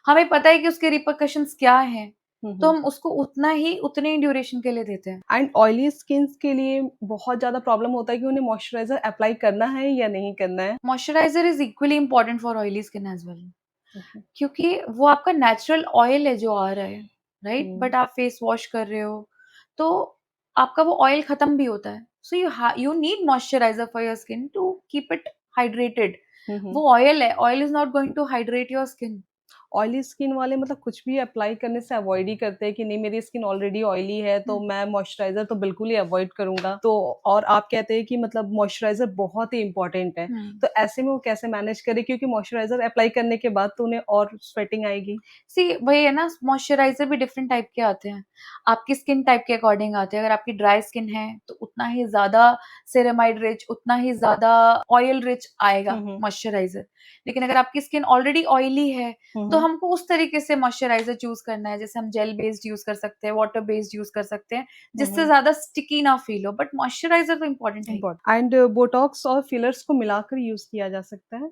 [SPEAKER 2] हमें पता है कि उसके रिपरकशंस क्या हैं,
[SPEAKER 1] हुँ,
[SPEAKER 2] तो
[SPEAKER 1] हुँ।
[SPEAKER 2] हम उसको उतना ही उतने ही ड्यूरेशन के लिए देते हैं।
[SPEAKER 1] एंड ऑयली स्किन्स के लिए बहुत ज़्यादा प्रॉब्लम होता है कि उन्हें मॉइस्चराइज़र अप्लाई करना है या नहीं करना है।
[SPEAKER 2] Moisturiser is equally important for oily skin as well,
[SPEAKER 1] okay.
[SPEAKER 2] क्योंकि वो आपका नेचुरल ऑयल है जो आ रहा है, राइट?
[SPEAKER 1] हुँ।
[SPEAKER 2] बट आप फेस वॉश कर रहे हो, तो आपका वो ऑयल खत्म भी होता है। So you need moisturiser for your skin to keep it hydrated.
[SPEAKER 1] Hmm, hmm.
[SPEAKER 2] वो ऑयल है, oil is not going to hydrate your skin.
[SPEAKER 1] Oily skin वाले मतलब कुछ भी अप्लाई करने से अवॉइड ही करते हैं कि नहीं मेरी स्किन ऑलरेडी ऑयली है तो
[SPEAKER 2] हुँ,
[SPEAKER 1] मैं मॉइस्चराइज़र तो बिल्कुल ही अवॉइड करूँगा। तो और आप कहते हैं कि मतलब मॉइस्चराइज़र बहुत ही इम्पोर्टेंट है।
[SPEAKER 2] हुँ।
[SPEAKER 1] तो ऐसे में वो कैसे मैनेज करें क्योंकि मॉइस्चराइज़र अप्लाई करने के बाद तो उन्हें और स्वेटिंग आएगी।
[SPEAKER 2] सी, वही है ना, मॉइस्चराइज़र भी डिफरेंट टाइप के आते हैं। आपकी स्किन टाइप के अकॉर्डिंग आते हैं। अगर आपकी ड्राई स्किन है, तो उतना ही ज़्यादा सेरेमाइड रिच, उतना ही ज़्यादा ऑयल रिच आएगा
[SPEAKER 1] हुँ, हुँ।
[SPEAKER 2] मॉइस्चराइज़र। लेकिन अगर आपकी स्किन ऑलरेडी ऑयली है,
[SPEAKER 1] हुँ,
[SPEAKER 2] तो
[SPEAKER 1] हुँ।
[SPEAKER 2] हमको उस तरीके से मॉइस्चराइज़र चूज़ करना है। जैसे हम जेल बेस्ड यूज़ कर सकते हैं, वाटर बेस्ड यूज़ कर सकते हैं,
[SPEAKER 1] हुँ,
[SPEAKER 2] जिससे
[SPEAKER 1] हुँ।
[SPEAKER 2] ज़्यादा स्टिकी ना फील हो। बट मॉइस्चराइज़र तो इम्पोर्टेंट है ही।
[SPEAKER 1] इम्पोर्ट एंड बोटॉक्स और फिलर्स को मिलाकर यूज़ किया जा सकता है।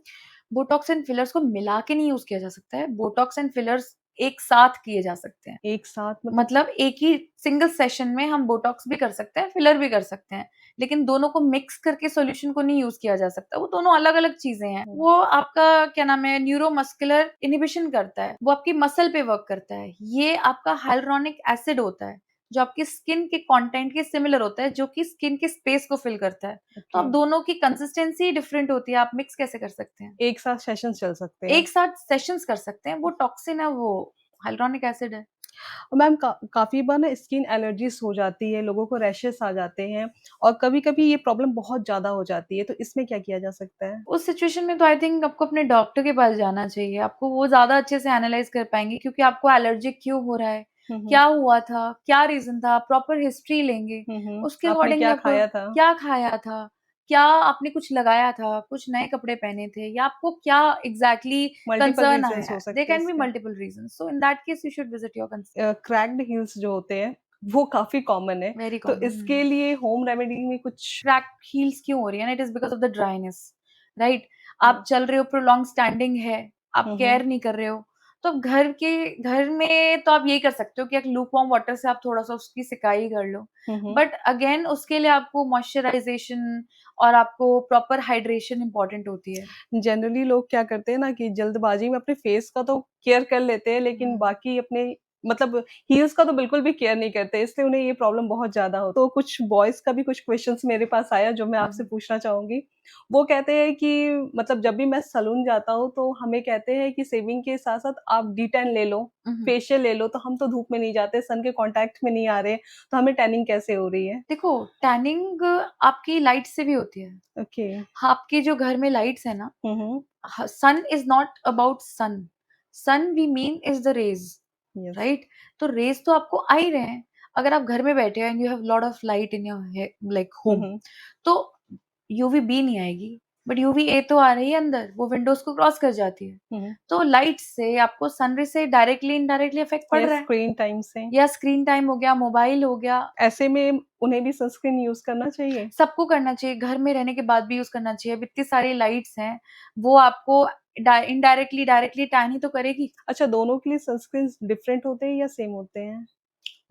[SPEAKER 2] बोटॉक्स एंड फिलर्स को मिला के नहीं यूज़ किया जा सकता है। बोटॉक्स एंड फिलर्स एक साथ किए जा सकते हैं।
[SPEAKER 1] एक साथ मतलब
[SPEAKER 2] मतलब एक ही सिंगल सेशन में हम बोटॉक्स भी कर सकते हैं, फिलर भी कर सकते हैं। लेकिन दोनों को मिक्स करके सॉल्यूशन को नहीं यूज़ किया जा सकता। वो दोनों अलग-अलग चीज़ें हैं।
[SPEAKER 1] हुँ,
[SPEAKER 2] वो आपका क्या नाम है, न्यूरोमस्कुलर इन्हिबिशन करता है। वो आपकी मसल पे वर्क करता है। ये आपका हाइलुरोनिक एसिड होता है, जो आपकी स्किन के कंटेंट के सिमिलर होता है, जो कि स्किन के स्पेस को फिल करता है। तो
[SPEAKER 1] ओके।
[SPEAKER 2] अब दोनों की कंसिस्टेंसी डिफरेंट होती है, आप मिक्स कैसे कर सकते हैं?
[SPEAKER 1] एक साथ सेशंस चल सकते हैं।
[SPEAKER 2] एक साथ सेशंस कर सकते हैं। वो टॉक्सिन है, वो हाइलुरोनिक एसिड है।
[SPEAKER 1] और मैम काफ़ी बार ना स्किन एलर्जीज़ हो जाती है, लोगों को रैशेज़ आ जाते हैं और कभी-कभी ये प्रॉब्लम बहुत ज़्यादा हो जाती है, तो इसमें क्या किया जा सकता है?
[SPEAKER 2] उस सिचुएशन में तो आई थिंक आपको अपने डॉक्टर के पास जाना चाहिए। आपको वो ज़्यादा अच्छे से एनालाइज़ कर पाएँगे, क्योंकि आपको एलर्जिक क्यों हो रहा है?
[SPEAKER 1] हुँ, हुँ।
[SPEAKER 2] क्या हुआ था? क्या रीज़न था? प्रॉपर हिस्ट्री लेंगे।
[SPEAKER 1] हुँ, हुँ।
[SPEAKER 2] उसके
[SPEAKER 1] आपने
[SPEAKER 2] अकॉर्डिंगली
[SPEAKER 1] क्या
[SPEAKER 2] आपको
[SPEAKER 1] खाया था?
[SPEAKER 2] क्या खाया था? क्या आपने कुछ लगाया था? कुछ नए कपड़े पहने थे? या आपको क्या एग्ज़ैक्टली
[SPEAKER 1] मल्टीपल
[SPEAKER 2] कंसर्न आया
[SPEAKER 1] रीज़न्स
[SPEAKER 2] है?
[SPEAKER 1] हो
[SPEAKER 2] देयर
[SPEAKER 1] सकते हैं
[SPEAKER 2] कैन बी
[SPEAKER 1] इसके।
[SPEAKER 2] Multiple reasons. So in that case you should visit your
[SPEAKER 1] cracked heels जो होते हैं, वो काफ़ी कॉमन है,
[SPEAKER 2] वेरी
[SPEAKER 1] तो
[SPEAKER 2] कॉमन।
[SPEAKER 1] इसके लिए होम रेमेडी में कुछ
[SPEAKER 2] क्रैक हील्स क्यों हो रही है ना, it is because of the dryness, right? आप
[SPEAKER 1] हुँ,
[SPEAKER 2] चल रहे हो, प्रोलॉन्ग स्टैंडिंग है, आप
[SPEAKER 1] हुँ, हुँ,
[SPEAKER 2] केयर नहीं कर रहे हो, तो अब घर में तो आप यही कर सकते हो कि एक लूक वार्म वाटर से आप थोड़ा-सा उसकी सिकाई कर लो।
[SPEAKER 1] हुँ, हुँ।
[SPEAKER 2] बट अगेन उसके लिए आपको मॉइस्चराइज़ेशन और आपको प्रॉपर हाइड्रेशन इम्पोर्टेंट होती है।
[SPEAKER 1] जनरली लोग क्या करते हैं ना कि जल्दबाज़ी में अपने फेस का तो केयर कर लेते हैं, लेकिन
[SPEAKER 2] हुँ।
[SPEAKER 1] बाकी अपने मतलब हील्स का तो बिल्कुल भी केयर नहीं करते, इसलिए उन्हें ये प्रॉब्लम बहुत ज़्यादा हो। तो कुछ बॉयज़ का भी कुछ क्वेश्चन्स मेरे पास आया जो मैं आपसे
[SPEAKER 2] हुँ,
[SPEAKER 1] पूछना चाहूँगी। वो कहते हैं कि मतलब जब भी मैं सैलून जाता हूँ तो हमें कहते हैं कि शेविंग के साथ-साथ आप डी-टैन ले लो,
[SPEAKER 2] हुँ, हुँ।
[SPEAKER 1] फेशियल ले लो, तो हम तो धूप में नहीं जाते, सन के कॉन्टैक्ट में नहीं आ रहे, तो हमें टैनिंग कैसे हो रही है?
[SPEAKER 2] देखो, टैनिंग आपकी लाइट से भी होती है।
[SPEAKER 1] ओके।
[SPEAKER 2] आपके जो घर में लाइट्स है ना,
[SPEAKER 1] हुँ, हुँ।
[SPEAKER 2] sun is not about sun. Sun we mean is the rays,
[SPEAKER 1] yes.
[SPEAKER 2] right? तो रेज तो आपको आ ही रहे हैं। अगर आप घर में बैठे हो and you have lot of light in your like
[SPEAKER 1] hmm,
[SPEAKER 2] home,
[SPEAKER 1] hmm.
[SPEAKER 2] तो यूवी बी नहीं आएगी, बट यूवी ए तो आ रही है अंदर, वो विंडोज को क्रॉस कर जाती है।
[SPEAKER 1] हुँ, हुँ।
[SPEAKER 2] तो लाइट से आपको सनरे से डायरेक्टली इनडायरेक्टली इफेक्ट पड़
[SPEAKER 1] या
[SPEAKER 2] रहा है,
[SPEAKER 1] स्क्रीन टाइम से।
[SPEAKER 2] या स्क्रीन टाइम हो गया, मोबाइल हो गया।
[SPEAKER 1] ऐसे में उन्हें भी सनस्क्रीन यूज़ करना चाहिए?
[SPEAKER 2] सबको करना चाहिए, घर में रहने के बाद भी यूज़ करना चाहिए। अब इतनी सारी लाइट्स हैं, वो आपको इनडायरेक्टली, डायरेक्टली टैन ही तो करेगी।
[SPEAKER 1] अच्छा, दोनों के लिए सनस्क्रीन्स डिफरेंट होते हैं या सेम होते हैं?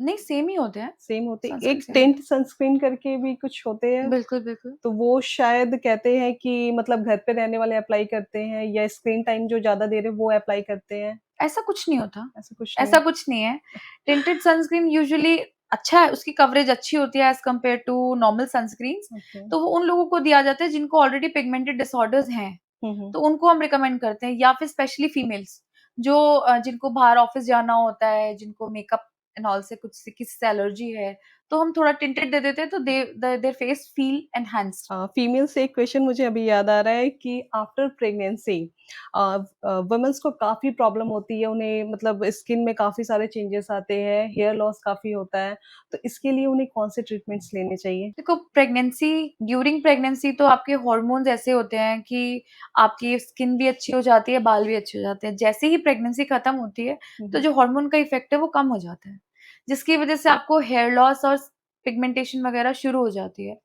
[SPEAKER 2] नहीं, सेम ही होते हैं,
[SPEAKER 1] सेम होते हैं।
[SPEAKER 2] सनस्क्रीन
[SPEAKER 1] एक
[SPEAKER 2] सेम
[SPEAKER 1] टिंट
[SPEAKER 2] होते
[SPEAKER 1] सनस्क्रीन करके भी कुछ होते हैं,
[SPEAKER 2] हैं। बिल्कुल, बिल्कुल।
[SPEAKER 1] तो वो शायद कहते हैं कि मतलब घर पे रहने वाले अप्लाई करते हैं या स्क्रीन टाइम जो ज़्यादा दे रहे हैं वो अप्लाई करते हैं,
[SPEAKER 2] ऐसा कुछ नहीं होता,
[SPEAKER 1] ऐसा कुछ नहीं
[SPEAKER 2] ऐसा
[SPEAKER 1] है?
[SPEAKER 2] कुछ नहीं है। टिंटेड सनस्क्रीन यूजुअली अच्छा है, उसकी कवरेज अच्छी होती है as compare to normal sunscreens.
[SPEAKER 1] Okay.
[SPEAKER 2] तो वो उन लोगों को दिया जाता है जिनको ऑलरेडी पिगमेंटेड डिसऑर्डर्स हैं।
[SPEAKER 1] हुँ, हुँ।
[SPEAKER 2] तो उनको हम रिकमेंड करते हैं, या फिर स्पेशली फीमेल्स जो जिनको बाहर ऑफिस जाना होता है, जिनको मेकअप एंड ऑल से कुछ से किसी से एलर्जी है, तो हम थोड़ा टिंटेड दे देते हैं, तो their face feel enhanced.
[SPEAKER 1] Female से एक क्वेश्चन मुझे अभी याद आ रहा है कि आफ्टर प्रेगनेंसी वुमेन्स को काफ़ी प्रॉब्लम होती है, उन्हें मतलब स्किन में काफ़ी सारे चेंजेस आते हैं, हेयर लॉस काफ़ी होता है, तो इसके लिए उन्हें कौन से ट्रीटमेंट्स लेने चाहिए?
[SPEAKER 2] देखो, प्रेगनेंसी ड्यूरिंग प्रेगनेंसी तो आपके हार्मोन्स ऐसे होते हैं कि आपकी स्किन भी अच्छी हो जाती है, बाल भी अच्छे हो जाते हैं। जैसे ही प्रेगनेंसी खत्म होती है,
[SPEAKER 1] हुँ,
[SPEAKER 2] तो
[SPEAKER 1] हुँ।
[SPEAKER 2] जो हार्मोन का इफ़ेक्ट है वो कम हो जाता है, जिसकी वज़ह से आपको हेयर लॉस और पिगमेंटेशन वग़ैरह शुरू हो जाती है।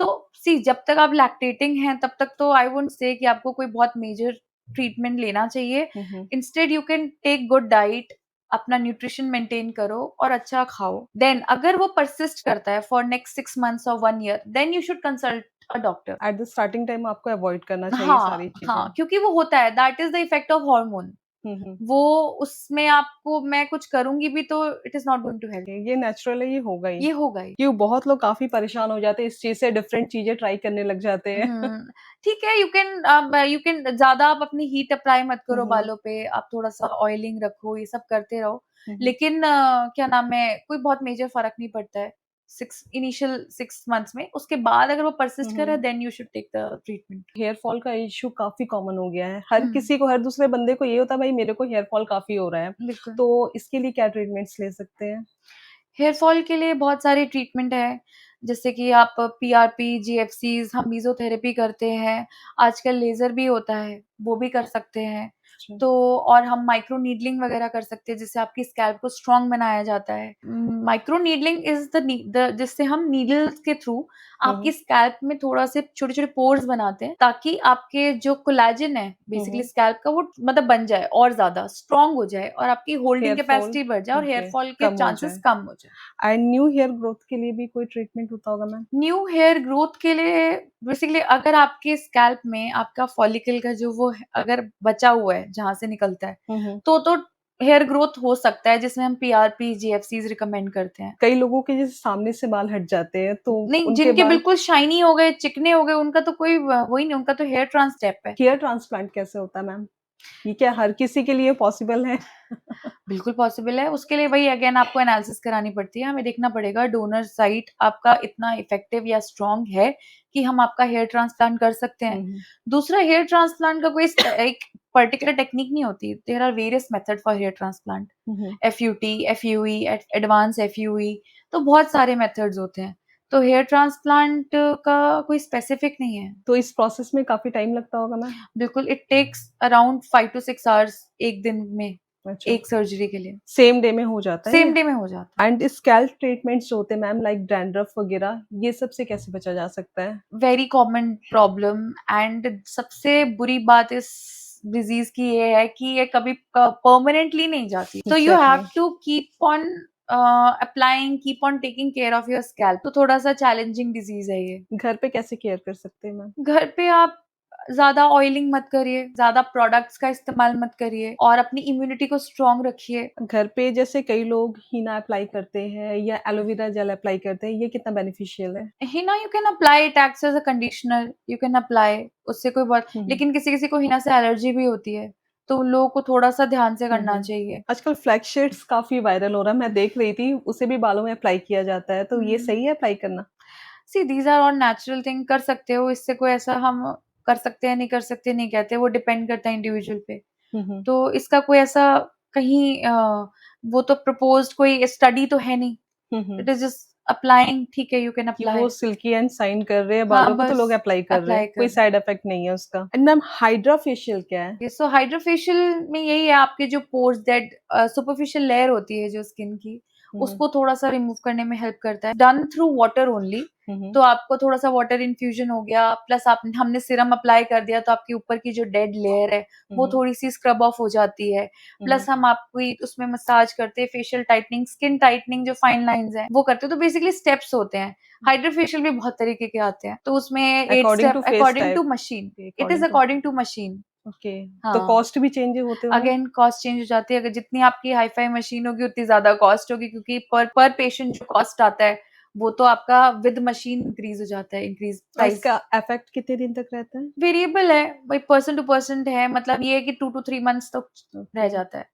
[SPEAKER 2] तो जब तक आप लैक्टेटिंग हैं, तब तक तो आई वुडन्ट से कि आपको कोई बहुत मेजर ट्रीटमेंट लेना चाहिए।
[SPEAKER 1] Hmm, hmm.
[SPEAKER 2] Instead you can take good diet, अपना न्यूट्रिशन मेंटेन करो और अच्छा खाओ। देन अगर वो परसिस्ट करता है फॉर नेक्स्ट 6 मंथ्स और 1 year, then you should consult a doctor.
[SPEAKER 1] At the starting time आपको अवॉइड करना चाहिए
[SPEAKER 2] हाँ,
[SPEAKER 1] सारी
[SPEAKER 2] हाँ,
[SPEAKER 1] चीज़ें।
[SPEAKER 2] क्योंकि वो होता है, that is the effect of hormone.
[SPEAKER 1] Hmm, hmm.
[SPEAKER 2] वो उसमें आपको मैं कुछ करूँगी भी तो it is not going to help.
[SPEAKER 1] ये नेचुरल है, ये होगा ही।
[SPEAKER 2] ये होगा ही।
[SPEAKER 1] क्यों बहुत लोग काफ़ी परेशान हो जाते हैं इस चीज़ से, डिफरेंट चीज़ें ट्राई करने लग जाते हैं।
[SPEAKER 2] हुँ, ठीक है, यू कैन ज़्यादा आप अपनी हीट अप्लाई मत
[SPEAKER 1] हुँ,
[SPEAKER 2] करो
[SPEAKER 1] हुँ।
[SPEAKER 2] बालों पे, आप थोड़ा-सा ऑयलिंग रखो, ये सब करते रहो।
[SPEAKER 1] हुँ, हुँ।
[SPEAKER 2] लेकिन क्या नाम है, कोई बहुत मेजर फ़र्क नहीं पड़ता है, 6 इनिशियल 6 मंथ्स में। उसके बाद अगर वो
[SPEAKER 1] हुँ,
[SPEAKER 2] परसिस्ट कर रहा है,
[SPEAKER 1] hmm.
[SPEAKER 2] Then you should take the treatment.
[SPEAKER 1] Hair fall का इश्यू काफ़ी कॉमन हो गया है। हर
[SPEAKER 2] हुँ,
[SPEAKER 1] किसी को, हर दूसरे बंदे को ये होता है भाई मेरे को हेयर फॉल काफ़ी हो रहा है।
[SPEAKER 2] बिल्कुल।
[SPEAKER 1] तो इसके लिए क्या ट्रीटमेंट्स ले सकते हैं?
[SPEAKER 2] हेयर फॉल के लिए बहुत सारे ट्रीटमेंट हैं, जैसे कि आप पीआरपी, जीएफसीज़, हम मेसोथेरेपी करते हैं, आजकल लेज़र भी होता है, वो भी कर सकते हैं।
[SPEAKER 1] अच्छा।
[SPEAKER 2] तो और हम माइक्रो नीडलिंग वगैरह कर सकते हैं, जिससे आपकी स्कैल्प को स्ट्रॉन्ग बनाया जाता है। माइक्रो नीडलिंग इज़ द जिससे हम नीडल्स के थ्रू
[SPEAKER 1] हुँ,
[SPEAKER 2] आपकी
[SPEAKER 1] हुँ।
[SPEAKER 2] स्कैल्प में थोड़ा-से छोटे-छोटे पोर्स बनाते हैं, ताकि आपके जो कोलेजन है,
[SPEAKER 1] हुँ,
[SPEAKER 2] बेसिकली
[SPEAKER 1] हुँ।
[SPEAKER 2] स्कैल्प का, वो मतलब बन जाए और ज़्यादा स्ट्रॉन्ग हो जाए और आपकी होल्डिंग
[SPEAKER 1] हेयर फॉल
[SPEAKER 2] कैपेसिटी बढ़ जाए और हेयर
[SPEAKER 1] ओके,
[SPEAKER 2] फॉल के
[SPEAKER 1] कम हो
[SPEAKER 2] चांसेस
[SPEAKER 1] जाए।
[SPEAKER 2] कम हो जाए।
[SPEAKER 1] एंड न्यू हेयर ग्रोथ के लिए भी कोई ट्रीटमेंट होता होगा मैम?
[SPEAKER 2] न्यू हेयर ग्रोथ के लिए बेसिकली अगर आपके स्कैल्प में आपका फॉलिकल का जो वो है, अगर बचा हुआ है जहाँ से निकलता है,
[SPEAKER 1] हुँ, हुँ।
[SPEAKER 2] तो हेयर ग्रोथ हो सकता है, जिसमें हम पीआरपी, जीएफसीज़ रिकमेंड करते हैं।
[SPEAKER 1] कई लोगों के जैसे सामने से बाल हट जाते हैं, तो
[SPEAKER 2] नहीं,
[SPEAKER 1] उनके
[SPEAKER 2] जिनके
[SPEAKER 1] बाद
[SPEAKER 2] बिल्कुल शाइनी हो गए, चिकने हो गए, उनका तो कोई वही नहीं, उनका तो हेयर ट्रांसप्लांट है।
[SPEAKER 1] हेयर ट्रांसप्लांट कैसे होता है मैम? ये क्या हर किसी के लिए पॉसिबल है?
[SPEAKER 2] बिल्कुल पॉसिबल है, उसके लिए वही अगेन आपको एनालिसिस करानी पड़ती है, हमें देखना पड़ेगा डोनर साइट आपका इतना इफेक्टिव या स्ट्रॉन्ग है कि हम आपका हेयर ट्रांसप्लांट कर सकते
[SPEAKER 1] हुँ,
[SPEAKER 2] हैं।
[SPEAKER 1] हुँ।
[SPEAKER 2] दूसरा, हेयर ट्रांसप्लांट का कोई एक पर्टिकुलर टेक्निक नहीं होती, there are various method for hair transplant,
[SPEAKER 1] hmm, hmm.
[SPEAKER 2] FUT, FUE, advance FUE, तो बहुत सारे मेथड्स होते हैं। तो हेयर ट्रांसप्लांट का कोई स्पेसिफिक नहीं है।
[SPEAKER 1] तो इस प्रोसेस में काफ़ी टाइम लगता होगा मैम?
[SPEAKER 2] बिल्कुल, it takes around 5 to 6 hours 1 दिन में,
[SPEAKER 1] अच्छा,
[SPEAKER 2] एक सर्जरी के लिए।
[SPEAKER 1] सेम डे में हो जाता है
[SPEAKER 2] सेम
[SPEAKER 1] ये?
[SPEAKER 2] डे में हो जाता है।
[SPEAKER 1] एंड स्कैल्प ट्रीटमेंट्स जो होते हैं मैम लाइक डैंड्रफ वगैरह, ये सब से कैसे बचा जा सकता है?
[SPEAKER 2] वेरी कॉमन प्रॉब्लम, एंड सबसे बुरी बात इस डिज़ीज़ की ये है कि ये कभी परमानेंटली नहीं जाती। तो you have
[SPEAKER 1] exactly.
[SPEAKER 2] To keep on applying, keep on taking care of your scalp, तो थोड़ा-सा चैलेंजिंग डिज़ीज़ है ये।
[SPEAKER 1] घर पे कैसे केयर कर सकते हैं मैम?
[SPEAKER 2] घर पे आप ज़्यादा ऑयलिंग मत करिए, ज़्यादा प्रोडक्ट्स का इस्तेमाल मत करिए और अपनी इम्यूनिटी को स्ट्रॉन्ग रखिए।
[SPEAKER 1] घर पे जैसे कई लोग हीना अप्लाई करते हैं या एलोवेरा जेल अप्लाई करते हैं, ये कितना बेनिफिशियल है?
[SPEAKER 2] Hina you can apply it acts as a conditioner, you can apply, उससे कोई बहुत,
[SPEAKER 1] हुँ, हुँ।
[SPEAKER 2] लेकिन किसी-किसी को हिना से एलर्जी भी होती है, तो उन लोगों को थोड़ा-सा ध्यान से
[SPEAKER 1] हुँ,
[SPEAKER 2] करना
[SPEAKER 1] हुँ।
[SPEAKER 2] चाहिए।
[SPEAKER 1] आजकल फ्लैक्स सीड्स काफ़ी वायरल हो रहा है, मैं देख रही थी, उसे भी बालों में अप्लाई किया जाता है, तो ये
[SPEAKER 2] हुँ।
[SPEAKER 1] सही है अप्लाई करना?
[SPEAKER 2] See these are all natural thing, कर सकते हो, इससे कोई ऐसा हम कर सकते हैं, नहीं कर सकते नहीं कहते, वो डिपेंड करता है इंडिविजुअल पे।
[SPEAKER 1] हुँ, हुँ।
[SPEAKER 2] तो इसका कोई ऐसा कहीं वो तो प्रपोज़्ड कोई स्टडी तो है नहीं।
[SPEAKER 1] हुँ, hmm.
[SPEAKER 2] It is just applying, ठीक है, यू कैन
[SPEAKER 1] कि वो
[SPEAKER 2] अप्लाई।
[SPEAKER 1] सिल्की एंड शाइन कर रहे हैं
[SPEAKER 2] हाँ,
[SPEAKER 1] बालों को तो
[SPEAKER 2] बस
[SPEAKER 1] लोग अप्लाई कर रहे हैं,
[SPEAKER 2] अप्लाई
[SPEAKER 1] कोई
[SPEAKER 2] कर।
[SPEAKER 1] साइड इफेक्ट नहीं है उसका। एंड मैम हाइड्रा फेशियल क्या है?
[SPEAKER 2] ये सो हाइड्रोफेशियल में यही है, आपके जो पोर्स, दैट सुपरफिशियल लेयर होती है जो स्किन की,
[SPEAKER 1] हुँ, हुँ।
[SPEAKER 2] उसको थोड़ा-सा रिमूव करने में हेल्प करता है। Done through water only.
[SPEAKER 1] Hmm, हुँ।
[SPEAKER 2] तो आपको थोड़ा-सा वाटर इन्फ्यूजन हो गया, प्लस आप हमने सीरम अप्लाई कर दिया, तो आपके ऊपर की जो डेड लेयर है,
[SPEAKER 1] हुँ,
[SPEAKER 2] वो
[SPEAKER 1] हुँ।
[SPEAKER 2] थोड़ी-सी स्क्रब ऑफ हो जाती है।
[SPEAKER 1] हुँ,
[SPEAKER 2] प्लस
[SPEAKER 1] हुँ।
[SPEAKER 2] हम आपकी उसमें मसाज करते हैं, फेशियल टाइटनिंग, स्किन टाइटनिंग, जो फाइन लाइन्स हैं, वो करते हैं। तो बेसिकली स्टेप्स होते हैं। हाइड्रोफेशियल भी बहुत तरीके के आते हैं। तो उसमें 8
[SPEAKER 1] according to
[SPEAKER 2] step
[SPEAKER 1] face
[SPEAKER 2] according to
[SPEAKER 1] type
[SPEAKER 2] machine. It is
[SPEAKER 1] according to
[SPEAKER 2] according to machine.
[SPEAKER 1] Okay, तो
[SPEAKER 2] हाँ।
[SPEAKER 1] कॉस्ट भी चेंज होते होंगे?
[SPEAKER 2] अगेन कॉस्ट चेंज हो जाती है, अगर जितनी आपकी हाई-फाई मशीन होगी उतनी ज़्यादा कॉस्ट होगी, क्योंकि पर पर पेशेंट जो कॉस्ट आता है, वो तो आपका विद मशीन इंक्रीज़ हो जाता है, इंक्रीज़
[SPEAKER 1] और
[SPEAKER 2] प्राइस।
[SPEAKER 1] इसका इफेक्ट कितने दिन तक रहता है?
[SPEAKER 2] वेरिएबल है, भाई पर्सन टू पर्सन है, मतलब ये है कि 2 टू 3 मंथ्स तक रह
[SPEAKER 1] ओके।
[SPEAKER 2] जाता है।